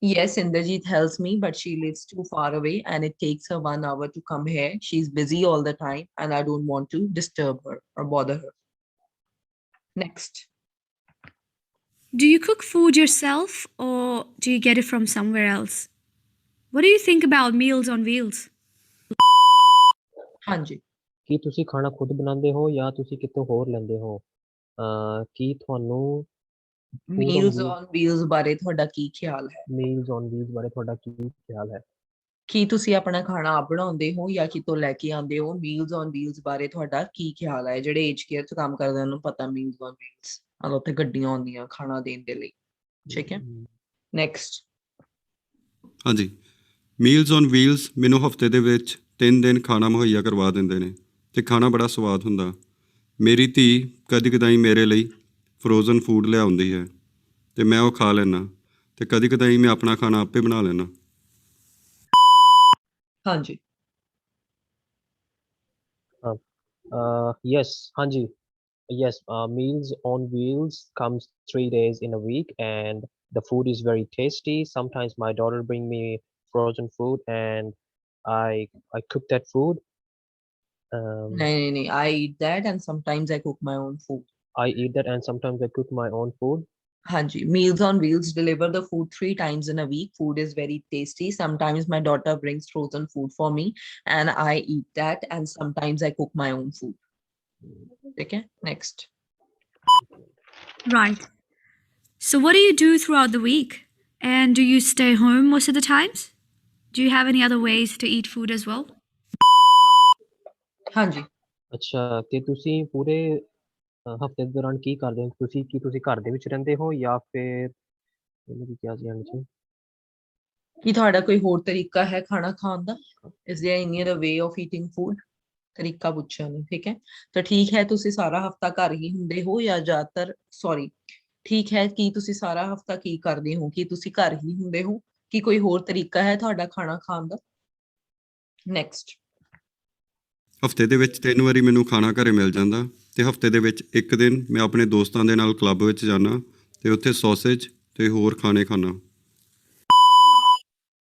Yes, Indrajit helps me, but she lives too far away and it takes her 1 hour to come here. She's busy all the time and I don't want to disturb her or bother her. Next. Do you cook food yourself or do you get it from somewhere else? What do you think about Meals on Wheels? ਹਾਂਜੀ ਕੀ ਤੁਸੀਂ ਖਾਣਾ ਖੁਦ ਬਣਾਉਂਦੇ ਹੋ ਜਾਂ ਤੁਸੀਂ ਕਿਤੋਂ ਹੋਰ ਲੈਂਦੇ ਹੋ? ਕੀ ਤੁਹਾਨੂੰ Meals on Wheels ਬਾਰੇ ਤੁਹਾਡਾ ਕੀ ਖਿਆਲ ਹੈ? Meals on Wheels ਬਾਰੇ ਤੁਹਾਡਾ ਕੀ ਖਿਆਲ ਹੈ? ਕੀ ਤੁਸੀਂ ਆਪਣਾ ਖਾਣਾ ਆਪ ਬਣਾਉਂਦੇ ਹੋ ਜਾਂ ਕਿਤੋਂ ਲੈ ਕੇ ਆਉਂਦੇ ਹੋ? Meals on Wheels ਬਾਰੇ ਤੁਹਾਡਾ ਕੀ ਖਿਆਲ ਹੈ? ਜਿਹੜੇ ਏਜ ਕੇਅਰ 'ਚ ਕੰਮ ਕਰਦੇ ਉਹਨਾਂ ਨੂੰ ਪਤਾ Meals on Wheels ਨਾਲ ਉੱਥੇ ਗੱਡੀਆਂ ਆਉਂਦੀਆਂ ਖਾਣਾ ਦੇਣ ਦੇ ਲਈ। ਠੀਕ ਹੈ, ਨੈਕਸਟ। ਹਾਂਜੀ, ਮੀਲਸ ਔਨ ਵੀਲਸ ਮੈਨੂੰ ਹਫਤੇ ਦੇ ਵਿੱਚ 3 ਦਿਨ ਖਾਣਾ ਮੁਹੱਈਆ ਕਰਵਾ ਦਿੰਦੇ ਨੇ, ਤੇ ਖਾਣਾ ਬੜਾ ਸਵਾਦ ਹੁੰਦਾ। ਮੇਰੀ ਧੀ ਕਦੀ ਕਦਾਈ ਮੇਰੇ ਲਈ ਫਰੋਜ਼ਨ ਫੂਡ ਲਿਆਉਂਦੀ ਹੈ, ਤੇ ਮੈਂ ਉਹ ਖਾ ਲੈਂਦਾ, ਤੇ ਕਦੀ ਕਦਾਈ ਮੈਂ ਆਪਣਾ ਖਾਣਾ ਆਪੇ ਬਣਾ ਲੈਂਦਾ। ਹਾਂਜੀ Yes, Hanji. Yes, Meals on Wheels comes 3 days in a week, and The food is very tasty. Sometimes my daughter bring me frozen food and I cook that food. No. I eat that and sometimes I cook my own food. I eat that and sometimes I cook my own food. Hanji, Meals on Wheels deliver the food 3 times in a week. Food is very tasty. Sometimes my daughter brings frozen food for me and I eat that, and sometimes I cook my own food. Okay, next. Right. So, what do you do throughout the week? And do you stay home most of the times? Do you have any other ways to eat food as well? Hanji. ਅੱਛਾ ਤੇ ਤੁਸੀਂ ਪੂਰੇ ਹਫਤੇ ਦੇ ਦੌਰਾਨ ਕੀ ਕਰਦੇ ਹੋ? ਤੁਸੀਂ ਘਰ ਦੇ ਵਿੱਚ ਰਹਿੰਦੇ ਹੋ ਜਾਂ ਫਿਰ ਮੈਨੂੰ ਕੀ ਕਿਹਾ ਸੀ end 'ਚ? ਕੀ ਤੁਹਾਡਾ ਕੋਈ ਹੋਰ ਤਰੀਕਾ ਹੈ ਖਾਣਾ ਖਾਣ ਦਾ? Is there any other way of eating food? ਤਰੀਕਾ ਪੁੱਛਿਆ ਨੇ, ਠੀਕ ਹੈ। ਤਾਂ ਠੀਕ ਹੈ, ਤੁਸੀਂ ਸਾਰਾ ਹਫਤਾ ਘਰ ਹੀ ਹੁੰਦੇ ਹੋ ਜਾਂ ਜ਼ਿਆਦਾਤਰ ਠੀਕ ਹੈ, ਕੀ ਤੁਸੀਂ ਸਾਰਾ ਹਫਤਾ ਕੀ ਕਰਦੇ ਹੋ? ਕੀ ਤੁਸੀਂ ਘਰ ਹੀ ਹੁੰਦੇ ਹੋ? ਕੀ ਕੋਈ ਹੋਰ ਤਰੀਕਾ ਹੈ ਤੁਹਾਡਾ ਖਾਣਾ ਖਾਣ ਦਾ? ਨੈਕਸਟ। ਹਫਤੇ ਦੇ ਵਿੱਚ 3 ਵਾਰੀ ਮੈਨੂੰ ਖਾਣਾ ਘਰੇ ਮਿਲ ਜਾਂਦਾ ਤੇ ਹਫਤੇ ਦੇ ਵਿੱਚ ਇੱਕ ਦਿਨ ਮੈਂ ਆਪਣੇ ਦੋਸਤਾਂ ਦੇ ਨਾਲ ਕਲੱਬ ਵਿੱਚ ਜਾਂਦਾ ਤੇ ਉੱਥੇ ਸੌਸੇਜ ਤੇ ਹੋਰ ਖਾਣੇ ਖਾਣਾ।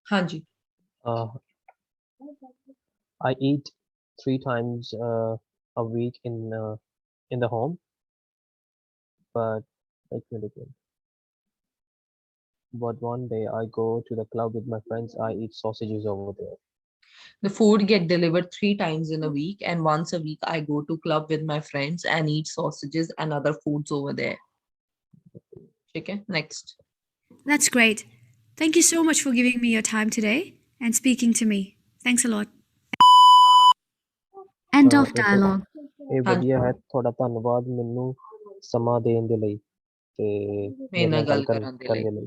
ਹਾਂਜੀ। I eat 3 times a week in the home, but but one day I go to the club with my friends. I eat sausages over there. The food get delivered 3 times in a week, and once a week I go to club with my friends and eat sausages and other foods over there. Okay, next. That's great. Thank you so much for giving me your time today and speaking to me. Thanks a lot. End of dialogue. ਇਹ ਵਧੀਆ ਹੈ, ਤੁਹਾਡਾ ਧੰਨਵਾਦ ਮੈਨੂੰ ਸਮਾਂ ਦੇਣ ਦੇ ਲਈ ਤੇ ਮੇਰੇ ਨਾਲ ਗੱਲ ਕਰਨ ਦੇ ਲਈ।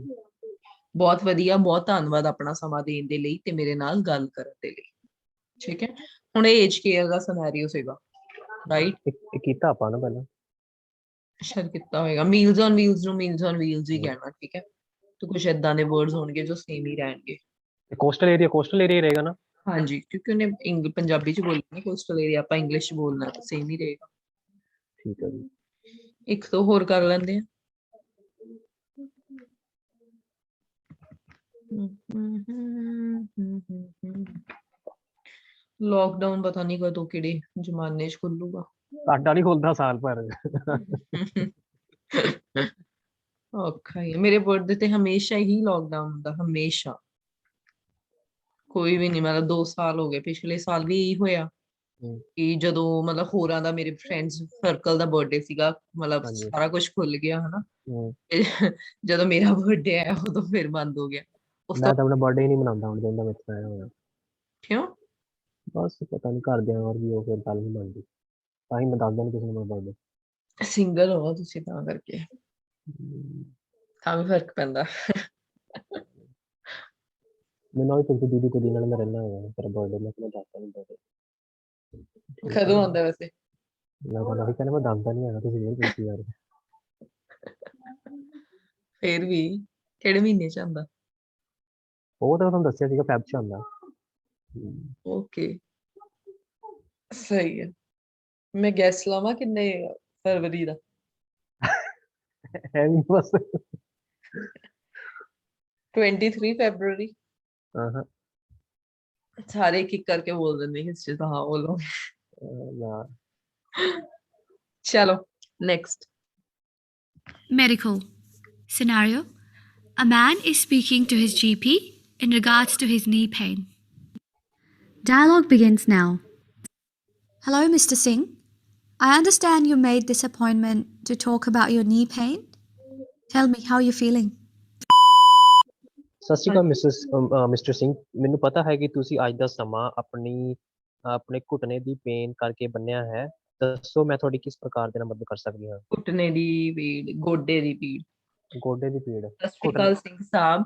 ਬਹੁਤ ਵਧੀਆ, ਬਹੁਤ ਧੰਨਵਾਦ ਆਪਣਾ ਸਮਾਂ ਦੇਣ ਦੇ ਲਈ ਤੇ ਮੇਰੇ ਨਾਲ ਗੱਲ ਕਰਨ ਦੇ ਲਈ। ਠੀਕ ਹੈ, ਹੁਣ ਇਹ ਏਜ ਕੇਅਰ ਦਾ ਸਿਨੈਰੀਓ ਸੀਗਾ, ਰਾਈਟ? ਇਹ ਕੀਤਾ ਆਪਾਂ ਨਾ ਪਹਿਲਾਂ ਸ਼ਾਇਦ ਕੀਤਾ ਹੋਏਗਾ। ਮੀਲਸ ਔਨ ਵੀਲਸ ਨੂੰ ਮੀਲਸ ਔਨ ਵੀਲਸ ਹੀ ਕਹਿਣਾ, ਠੀਕ ਹੈ। ਤੇ ਕੁਝ ਏਦਾਂ ਦੇ ਵਰਡਸ ਹੋਣਗੇ ਜੋ ਸੇਮ ਹੀ ਰਹਿਣਗੇ। ਕੋਸਟਲ ਏਰੀਆ ਰਹੇਗਾ ਨਾ? ਹਾਂਜੀ, ਕਿਉਂਕਿ ਉਹਨੇ ਪੰਜਾਬੀ ਚ ਬੋਲਣਾ ਨਾ ਕੋਸਟਲ ਏਰੀਆ, ਆਪਾਂ ਇੰਗਲਿਸ਼ ਚ ਬੋਲਣਾ, ਤਾਂ ਸੇਮ ਹੀ ਰਹੇਗਾ। ਠੀਕ ਹੈ ਜੀ। ਇੱਕ ਤੋਂ ਹੋਰ ਕਰ ਲੈਂਦੇ ਆ। ਲੋਕਡਾਊਨ ਪਤਾ ਨਹੀਂ ਕਦੋਂ ਕਿਹੜੇ ਜ਼ਮਾਨੇ 'ਚ ਖੁੱਲੂਗਾ। ਸਾਡਾ ਨਹੀਂ ਖੁੱਲਦਾ ਸਾਲ ਭਰ। ਔਖਾ ਹੀ ਹੈ। ਮੇਰੇ ਬਰਥਡੇ ਤੇ ਹਮੇਸ਼ਾ ਹੀ ਲੋਕਡਾਊਨ ਹੁੰਦਾ, ਹਮੇਸ਼ਾ। ਕੋਈ ਵੀ ਨਹੀਂ, ਮਤਲਬ 2 ਸਾਲ ਹੋ ਗਏ। ਪਿਛਲੇ ਸਾਲ ਵੀ ਇਹੀ ਹੋਇਆ ਕਿ ਜਦੋਂ ਮਤਲਬ ਹੋਰਾਂ ਦਾ, ਮੇਰੇ ਫਰੈਂਡਸ ਸਰਕਲ ਦਾ ਬਰਥਡੇ ਸੀਗਾ, ਮਤਲਬ ਸਾਰਾ ਕੁਝ ਖੁੱਲ ਗਿਆ ਹਨਾ। ਜਦੋਂ ਮੇਰਾ ਬਰਥਡੇ ਆਇਆ ਉਦੋਂ ਫਿਰ ਬੰਦ ਹੋ ਗਿਆ। ਮੈਂ ਤਾਂ ਆਪਣਾ ਬਰਥਡੇ ਹੀ ਨਹੀਂ ਮਨਾਉਂਦਾ ਹੁਣ, ਜਿੰਦਾ ਮੇਰੇ ਆਇਆ ਹੋਇਆ। ਕਿਉਂ? ਬਸ ਪਤਾ ਨਹੀਂ, ਘਰਦਿਆਂ ਵਰਗੀ ਉਹ ਫਿਰ ਗੱਲ ਨਹੀਂ ਬਣਦੀ, ਤਾਂ ਹੀ ਮੈਂ ਦੱਸਦਾ ਨਹੀਂ ਕਿਸੇ ਨੂੰ ਮੇਰਾ ਬਰਥਡੇ। ਸਿੰਗਲ ਹੋ ਤੁਸੀਂ ਤਾਂ ਕਰਕੇ ਤਾਂ ਵੀ ਫਰਕ ਪੈਂਦਾ। ਮੈਨੂੰ ਵੀ ਪੁੱਛਦੀ ਦੀਦੀ ਕੁੜੀ ਨਾਲ ਮੈਂ ਰਹਿਣਾ ਹੋਇਆ ਤੇਰਾ ਬਰਥਡੇ, ਮੈਂ ਕਿਹਾ ਦੱਸਦਾ ਨਹੀਂ ਬਰਥਡੇ ਕਦੋਂ ਆਉਂਦਾ ਵੈਸੇ? ਮੈਂ ਕਹਿੰਦਾ ਮੈਂ ਦੱਸਦਾ ਨਹੀਂ ਹੈਗਾ, ਤੁਸੀਂ ਇਹ ਪੁੱਛੀ ਯਾਰ। ਫਿਰ ਵੀ ਕਿਹੜੇ ਮਹੀਨੇ 'ਚ ਆਉਂਦਾ? ਉਹ ਤਾਂ ਤੁਹਾਨੂੰ ਦੱਸਿਆ ਸੀਗਾ, ਫੈਬ 'ਚ ਆਉਂਦਾ। ਓਕੇ, ਸਹੀ ਹੈ। ਮੈਂ ਗੈਸ ਲਾਵਾਂ ਕਿੰਨੇ ਫਰਵਰੀ ਦਾ? ਹੈ ਨਹੀਂ ਬਸ 23 ਫੈਬਰਰੀ। ਹਾਂ ਸਾਰੇ ਇੱਕ ਇੱਕ ਕਰਕੇ ਬੋਲ ਦਿੰਦੇ ਇਸ ਚ ਤਾਂ। ਹਾਂ ਬੋਲੋ। ਚਲੋ next. Medical scenario. A man is speaking to his GP in regards to his knee pain. Dialogue begins now. Hello, Mr. Singh. I understand you made this appointment to talk about your knee pain. Tell me, how are you feeling? ਸਤਿ ਸ਼੍ਰੀ ਅਕਾਲ ਮਿਸਟਰ ਸਿੰਘ, ਮੈਨੂੰ ਪਤਾ ਹੈ ਕਿ ਤੁਸੀਂ ਅੱਜ ਦਾ ਸਮਾਂ ਆਪਣੇ ਘੁਟਨੇ ਦੀ ਪੇਨ ਕਰਕੇ ਬੰਨਿਆ ਹੈ। ਦੱਸੋ ਮੈਂ ਤੁਹਾਡੀ ਕਿਸ ਪ੍ਰਕਾਰ ਦੇ ਨਾਲ ਮਦਦ ਕਰ ਸਕਦੀ ਹਾਂ? ਘੁਟਨੇ ਦੀ ਪੀੜ, ਗੋਡੇ ਦੀ ਪੀੜ। ਗੋਡੇ ਦੀ ਪੀੜ। ਸਤਿ ਸ਼੍ਰੀ ਅਕਾਲ ਸਿੰਘ ਸਾਹਿਬ,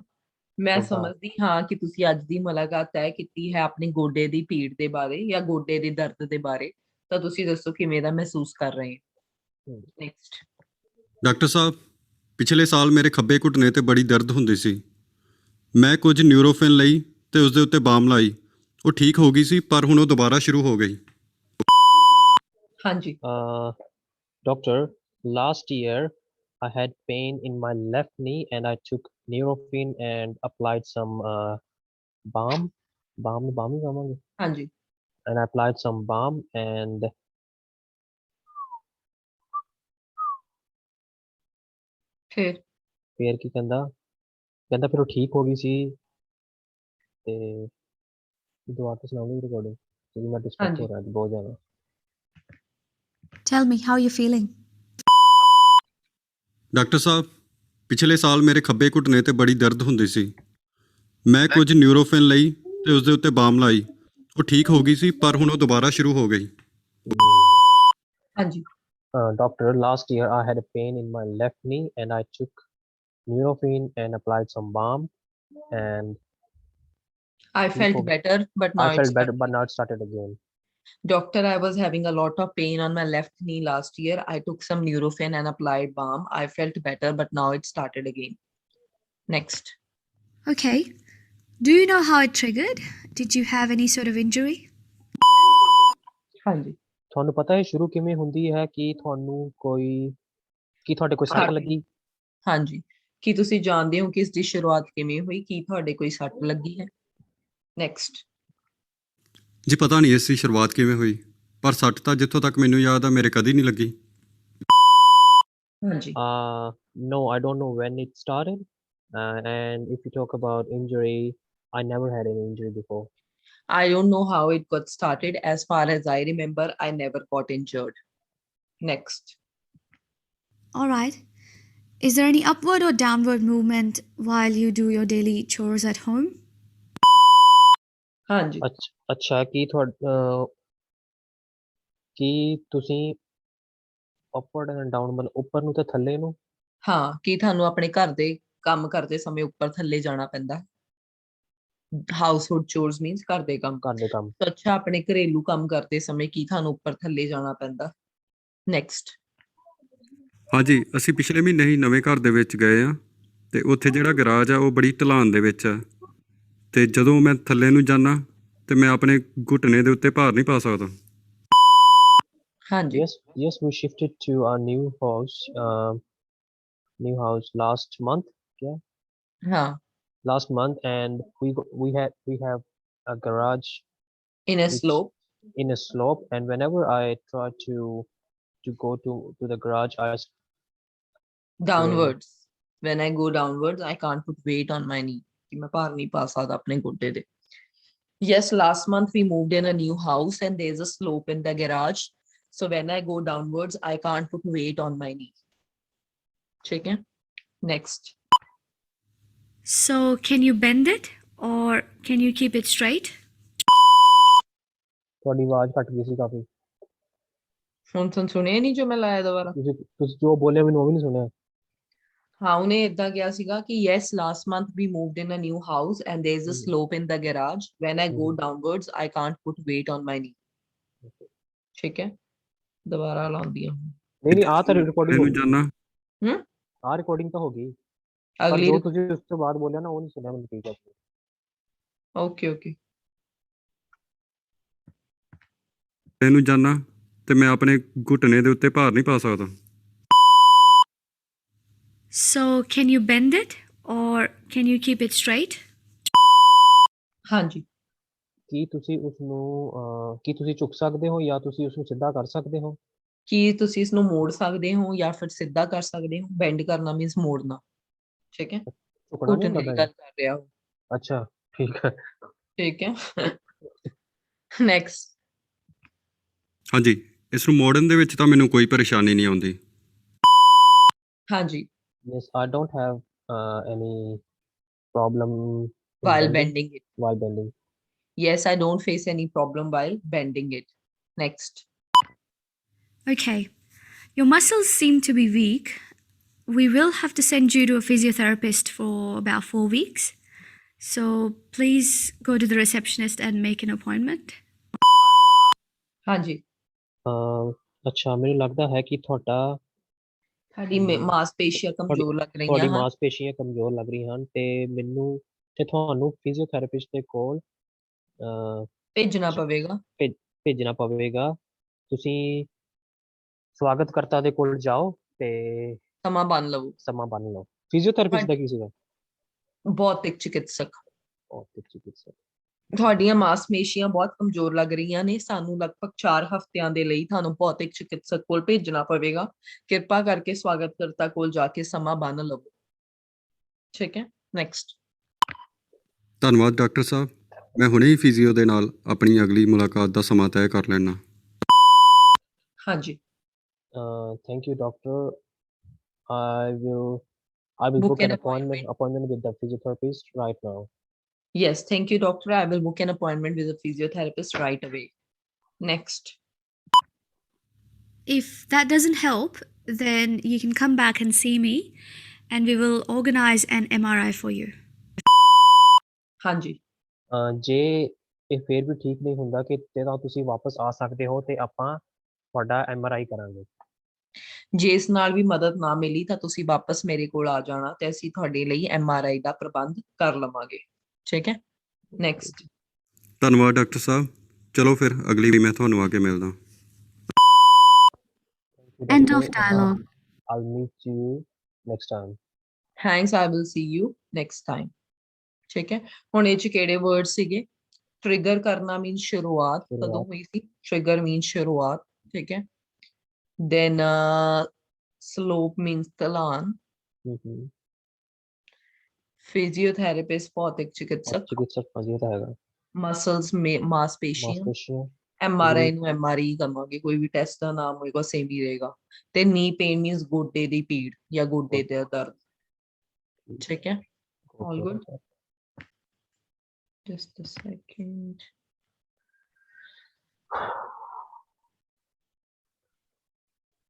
ਮੈਂ ਸਮਝਦੀ ਹਾਂ ਕਿ ਤੁਸੀਂ ਅੱਜ ਦੀ ਮੁਲਾਕਾਤ ਤੈਅ ਕੀਤੀ ਹੈ ਆਪਣੀ ਗੋਡੇ ਦੀ ਪੀੜ ਦੇ ਬਾਰੇ ਜਾਂ ਗੋਡੇ ਦੇ ਦਰਦ ਦੇ ਬਾਰੇ। ਤਾਂ ਤੁਸੀਂ ਦੱਸੋ ਕਿਵੇਂ ਦਾ ਮਹਿਸੂਸ ਕਰ ਰਹੇ ਹੋ? ਨੈਕਸਟ। ਡਾਕਟਰ ਸਾਹਿਬ, ਪਿਛਲੇ ਸਾਲ ਮੇਰੇ ਖੱਬੇ ਘੁਟਨੇ ਤੇ ਬੜੀ ਦਰਦ ਹੁੰਦੀ ਸੀ। ਮੈਂ ਕੁਝ ਨਿਊਰੋਫਿਨ ਲਈ ਤੇ ਉਸਦੇ ਉੱਤੇ ਬਾਮ ਲਾਈ, ਉਹ ਠੀਕ ਹੋ ਗਈ ਸੀ, ਪਰ ਹੁਣ ਉਹ ਦੁਬਾਰਾ ਸ਼ੁਰੂ ਹੋ ਗਈ। ਹਾਂਜੀ। Doctor, last year I had pain in my left knee and I took Nurofen and applied some balm. Balm ही कहांगे. ਹਾਂਜੀ And I applied some balm and ਫਿਰ ਫਿਰ ਕੀ ਕਹਿੰਦਾ ਫਿਰ ਉਹ ਠੀਕ ਹੋ ਗਈ ਸੀ ਤੇ ਦੁਬਾਰਾ ਤੋਂ ਸੁਣਾਉਂਗੀ ਰਿਕਾਰਡਿੰਗ ਕਿਉਂਕਿ ਮੈਂ ਡਿਸਟਰੈਕਟ ਹਾਂਜੀ ਹੋ ਰਿਹਾ ਅੱਜ ਬਹੁਤ ਜ਼ਿਆਦਾ. Tell me how you're feeling. Doctor ਸਾਹਿਬ ਪਿਛਲੇ ਸਾਲ ਮੇਰੇ ਖੱਬੇ ਘੁਟਨੇ ਤੇ ਬੜੀ ਦਰਦ ਹੁੰਦੀ ਸੀ। ਮੈਂ ਕੁਝ ਨਿਊਰੋਫਿਨ ਲਈ ਤੇ ਉਸ ਦੇ ਉੱਤੇ ਬਾਮ ਲਾਈ। ਉਹ ਠੀਕ ਹੋ ਗਈ ਸੀ ਪਰ ਹੁਣ ਉਹ ਦੁਬਾਰਾ ਸ਼ੁਰੂ ਹੋ ਗਈ। ਹਾਂਜੀ Doctor, last year I had a pain in my left knee and I took Nurofen and applied some balm and I felt ਹੋ- better but now I felt it's better, back. but now it started again. Doctor, I was having a lot of pain on my left knee last year. I took some Nurofen and applied balm. I felt better but now it started again. Next. Okay. Do you know how it triggered? Did you have any sort of injury? ਹਾਂਜੀ ਤੁਹਾਨੂੰ ਪਤਾ ਹੈ ਸ਼ੁਰੂ ਕਿਵੇਂ ਹੁੰਦੀ ਹੈ ਕਿ ਤੁਹਾਡੇ ਕੋਈ ਸੱਟ ਸੱਟ। ਲੱਗੀ? ਹਾਂਜੀ ਕੀ ਤੁਸੀਂ ਜਾਣਦੇ ਹੋ ਕਿ ਇਸ ਦੀ ਸ਼ੁਰੂਆਤ ਕਿਵੇਂ ਹੋਈ? ਕੀ ਤੁਹਾਡੇ ਕੋਈ ਸੱਟ ਲੱਗੀ ਹੈ? ਨੈਕਸਟ। ਜੀ ਪਤਾ ਨਹੀਂ ਇਸ ਦੀ ਸ਼ੁਰੂਆਤ ਕਿਵੇਂ ਹੋਈ ਪਰ ਸੱਟ ਤਾਂ ਜਿੱਥੋਂ ਤੱਕ ਮੈਨੂੰ ਯਾਦ ਆ ਮੇਰੇ ਕਦੀ ਨਹੀਂ ਲੱਗੀ। ਹਾਂਜੀ No, I don't know when it started. And if you talk about injury, I never had any injury before. I don't know how it got started. As far as I remember, I never got injured. Next. All right. Is there any upward or downward movement while you do your daily chores at home? ਹਾਂਜੀ ਅੱਛਾ ਕੀ ਤੁਸੀਂ upward and down ਮਤਲਬ ਉੱਪਰ ਨੂੰ ਤੇ ਥੱਲੇ ਨੂੰ? ਹਾਂ ਕੀ ਤੁਹਾਨੂੰ ਆਪਣੇ ਘਰ ਦੇ ਕੰਮ ਕਰਦੇ ਸਮੇਂ ਉੱਪਰ ਥੱਲੇ ਜਾਣਾ ਪੈਂਦਾ? ਹਾਊਸਹੋਲਡ ਚੋਰਸ ਮੀਨਸ ਘਰ ਦੇ ਕੰਮ। ਘਰ ਦੇ ਕੰਮ। ਤਾਂ ਅੱਛਾ ਆਪਣੇ ਘਰੇਲੂ ਕੰਮ ਕਰਦੇ ਸਮੇਂ ਕੀ ਤੁਹਾਨੂੰ ਉੱਪਰ ਥੱਲੇ ਜਾਣਾ ਪੈਂਦਾ? ਨੈਕਸਟ। ਹਾਂਜੀ ਅਸੀਂ ਪਿਛਲੇ ਮਹੀਨੇ ਹੀ ਨਵੇਂ ਘਰ ਦੇ ਵਿੱਚ ਗਏ ਆ ਤੇ ਉੱਥੇ ਜਿਹੜਾ ਗਰਾਜ ਆ ਉਹ ਬੜੀ ਢਲਾਨ ਦੇ ਵਿੱਚ ਆ ਤੇ ਜਦੋਂ ਮੈਂ ਥੱਲੇ ਨੂੰ ਜਾਂਦਾ ਤੇ ਮੈਂ ਆਪਣੇ ਘੁਟਨੇ ਦੇ ਉੱਤੇ ਭਾਰ ਨਹੀਂ ਪਾ ਸਕਦਾ। ਹਾਂਜੀ Yes, we shifted to our new house last month. Yeah, ਹਾਂ last month, and we have a garage in a which- slope. in a slope, and whenever I try to go to the garage, Downwards. When I go downwards, I can't put weight on my knee. ਕਿ ਮੈਂ ਭਾਰ ਨਹੀਂ ਪਾ ਸਕਦਾ ਆਪਣੇ ਗੋਡੇ ਦੇ। Yes, last month we moved in a new house and there's a slope in the garage. So when I go downwards, I can't put weight on my knee. ठीक है? Next. So, can you bend it or can you keep it straight? ਤੁਹਾਡੀ ਆਵਾਜ਼ ਘੱਟ ਗਈ ਸੀ ਕਾਫੀ। ਹੁਣ ਤੁਹਾਨੂੰ ਸੁਣਿਆ ਨਹੀਂ ਜੋ ਮੈਂ ਲਾਇਆ ਦੁਬਾਰਾ? ਤੁਸੀਂ ਜੋ ਬੋਲੇ ਮੈਨੂੰ ਉਹ ਵੀ ਨਹੀਂ ਸੁਣਿਆ। ਹਾਂ ਉਹਨੇ ਇਦਾਂ ਕਿਹਾ ਸੀਗਾ ਕਿ yes, last month we moved in a new house and there's a slope in the garage. When I go downwards, I can't put weight on my knee. ਠੀਕ ਹੈ? ਦੁਬਾਰਾ ਲਾਉਂਦੀ ਹਾਂ। ਨਹੀਂ ਆਹ ਤਾਂ ਰਿਕਾਰਡਿੰਗ ਹੋ ਮੈਨੂੰ ਗਈ। ਜਾਣਾ ਆਹ ਰਿਕਾਰਡਿੰਗ ਤਾਂ ਹੋ ਗਈ ਪਰ ਅਗਲੀ ਜੋ ਤੁਸੀਂ ਉਸ ਤੋਂ ਬਾਅਦ ਬੋਲਿਆ ਨਾ ਉਹ ਨਹੀਂ ਸੁਣਿਆ ਮੈਨੂੰ ਠੀਕ ਹੈ। ਓਕੇ ਨੂੰ ਜਾਣਾ ਤੇ ਮੈਂ ਆਪਣੇ ਘੁਟਨੇ ਦੇ ਉੱਤੇ ਭਾਰ ਨਹੀਂ ਪਾ ਸਕਦਾ। So, can you bend it or can you keep it straight? ਹਾਂਜੀ ਕੀ ਤੁਸੀਂ ਝੁਕ ਸਕਦੇ ਹੋ ਜਾਂ ਤੁਸੀਂ ਉਸ ਨੂੰ ਸਿੱਧਾ ਕਰ ਸਕਦੇ ਹੋ? ਕੀ ਤੁਸੀਂ ਇਸ ਨੂੰ ਮੋੜ ਸਕਦੇ ਹੋ ਜਾਂ ਫਿਰ ਸਿੱਧਾ ਕਰ ਸਕਦੇ ਹੋ? ਬੈਂਡ ਕਰਨਾ ਮੀਨਸ ਮੋੜਨਾ। ਠੀਕ ਹੈ? ਝੁਕਣਾ ਨਹੀਂ ਘੁਟਨੇ ਦੀ ਹੁੰਦਾ ਗੱਲ ਕਰ ਰਿਹਾ ਉਹ। ਅੱਛਾ ਠੀਕ ਹੈ। ਠੀਕ ਹੈ? ਨੈਕਸਟ। ਹਾਂਜੀ ਇਸ ਨੂੰ ਮੋੜਨ ਦੇ ਵਿੱਚ ਤਾਂ ਮੈਨੂੰ ਕੋਈ ਪਰੇਸ਼ਾਨੀ ਨਹੀਂ ਆਉਂਦੀ। ਹਾਂਜੀ Yes, I don't have any problem in while bending it. while bending. Yes, I don't face any problem while bending it. Next. Okay. Your muscles seem to be weak. We will have to send you to a physiotherapist for about 4 weeks. So please go to the receptionist and make an appointment. ਹਾਂਜੀ ਅੱਛਾ ਮੈਨੂੰ ਲੱਗਦਾ ਹੈ ਕਿ ਸਾਡੀ ਮਾਸਪੇਸ਼ੀਆਂ ਕਮਜ਼ੋਰ ਲੱਗ ਰਹੀਆਂ ਤੁਹਾਡੀ ਹਨ। ਮਾਸਪੇਸ਼ੀਆਂ ਕਮਜ਼ੋਰ ਲੱਗ ਰਹੀਆਂ ਹਨ ਤੇ ਤੁਹਾਨੂੰ ਫਿਜ਼ੀਓਥੈਰੇਪਿਸਟ ਦੇ ਕੋਲ ਭੇਜਣਾ ਪਵੇਗਾ। ਭੇਜਣਾ ਪਵੇਗਾ। ਤੁਸੀਂ ਸਵਾਗਤਕਰਤਾ ਦੇ ਕੋਲ ਜਾਓ ਤੇ ਸਮਾਂ ਬੰਨ ਲਵੋ। ਸਮਾਂ ਬੰਨ ਲਓ। ਫਿਜ਼ੀਓਥੈਰੇਪਿਸਟ ਦਾ ਕੀ ਸੀਗਾ? ਭੌਤਿਕ ਚਿਕਿਤਸਕ। ਭੌਤਿਕ ਚਿਕਿਤਸਕ। ਤੁਹਾਡੀਆਂ ਮਾਸਪੇਸ਼ੀਆਂ ਬਹੁਤ ਕਮਜ਼ੋਰ ਲੱਗ ਰਹੀਆਂ ਨੇ, ਸਾਨੂੰ ਲਗਭਗ 4 ਹਫ਼ਤਿਆਂ ਦੇ ਲਈ ਤੁਹਾਨੂੰ ਭੌਤਿਕ ਚਿਕਿਤਸਕ ਕੋਲ ਭੇਜਣਾ ਪਵੇਗਾ। ਕਿਰਪਾ ਕਰਕੇ ਸਵਾਗਤਕਰਤਾ ਕੋਲ ਜਾ ਕੇ ਸਮਾਂ ਬੰਨ ਲਵੋ। ਠੀਕ ਹੈ, ਨੈਕਸਟ। ਧੰਨਵਾਦ ਡਾਕਟਰ ਸਾਹਿਬ, ਮੈਂ ਹੁਣੇ ਹੀ ਫਿਜ਼ੀਓ ਦੇ ਨਾਲ ਆਪਣੀ ਅਗਲੀ ਮੁਲਾਕਾਤ ਦਾ ਸਮਾਂ ਤੈਅ ਕਰ ਲੈਣਾ। ਹਾਂਜੀ, Thank you, doctor. I will Book book an an appointment with the physiotherapist right now. yes, thank you, doctor. I will book an appointment with a physiotherapist right away. Next. If that doesn't help, then you can come back and see me and we will organize an MRI for you. ਹਾਂਜੀ, ਜੇ ਇਹ ਫੇਰ ਵੀ ਠੀਕ ਨਹੀਂ ਹੁੰਦਾ ਕਿ ਤੇ ਤਾਂ ਤੁਸੀਂ ਵਾਪਸ ਆ ਸਕਦੇ ਹੋ ਤੇ ਆਪਾਂ ਤੁਹਾਡਾ MRI ਕਰਾਂਗੇ। ਜੇ ਇਸ ਨਾਲ ਵੀ ਮਦਦ ਨਾ ਮਿਲੀ ਤਾਂ ਤੁਸੀਂ ਵਾਪਸ ਮੇਰੇ ਕੋਲ ਆ ਜਾਣਾ ਤੇ ਅਸੀਂ ਤੁਹਾਡੇ ਲਈ MRI ਦਾ ਪ੍ਰਬੰਧ ਕਰ ਲਵਾਂਗੇ। ਠੀਕ ਹੈ, ਨੈਕਸਟ। ਧੰਨਵਾਦ ਡਾਕਟਰ ਸਾਹਿਬ, ਚਲੋ ਫਿਰ ਅਗਲੀ ਵੀ ਮੈਂ ਤੁਹਾਨੂੰ ਆ ਕੇ ਮਿਲਦਾ। End of dialogue. I'll meet you next time. Thanks, I will see you next time. ਠੀਕ ਹੈ, ਹੁਣ ਇਹ ਚ ਕਿਹੜੇ ਵਰਡ ਸੀਗੇ? ਟ੍ਰਿਗਰ ਕਰਨਾ ਮੀਨ ਸ਼ੁਰੂਆਤ, ਕਦੋਂ ਸ਼ੁਰੂਆਤ। ਹੋਈ ਸੀ? ਟ੍ਰਿਗਰ ਮੀਨ ਸ਼ੁਰੂਆਤ। ਠੀਕ ਹੈ, then slope means ਢਲਾਨ, ਹਮ physiotherapist ਭੌਤਿਕ ਚਿਕਿਤਸਕ, ਚਿਕਿਤਸਕ ਭਾਜੀ ਤਾਂ ਹੈਗਾ। muscles ਮਾਸਪੇਸ਼ੀਆਂ, ਮਾਸਪੇਸ਼ੀਆਂ। MRI ਨੂੰ MRE ਕਵਾਂਗੇ, ਕੋਈ ਵੀ ਟੈਸਟ ਦਾ ਨਾਮ ਹੋਏਗਾ ਸੇਮ ਹੀ ਰਹੇਗਾ। ਤੇ ਨੀ ਪੇਨ ਮੀਨਸ ਗੋਡੇ ਦੀ ਪੀੜ ਜਾਂ ਗੋਡੇ ਦਾ ਦਰਦ। ਠੀਕ ਹੈ, all good? Just a second.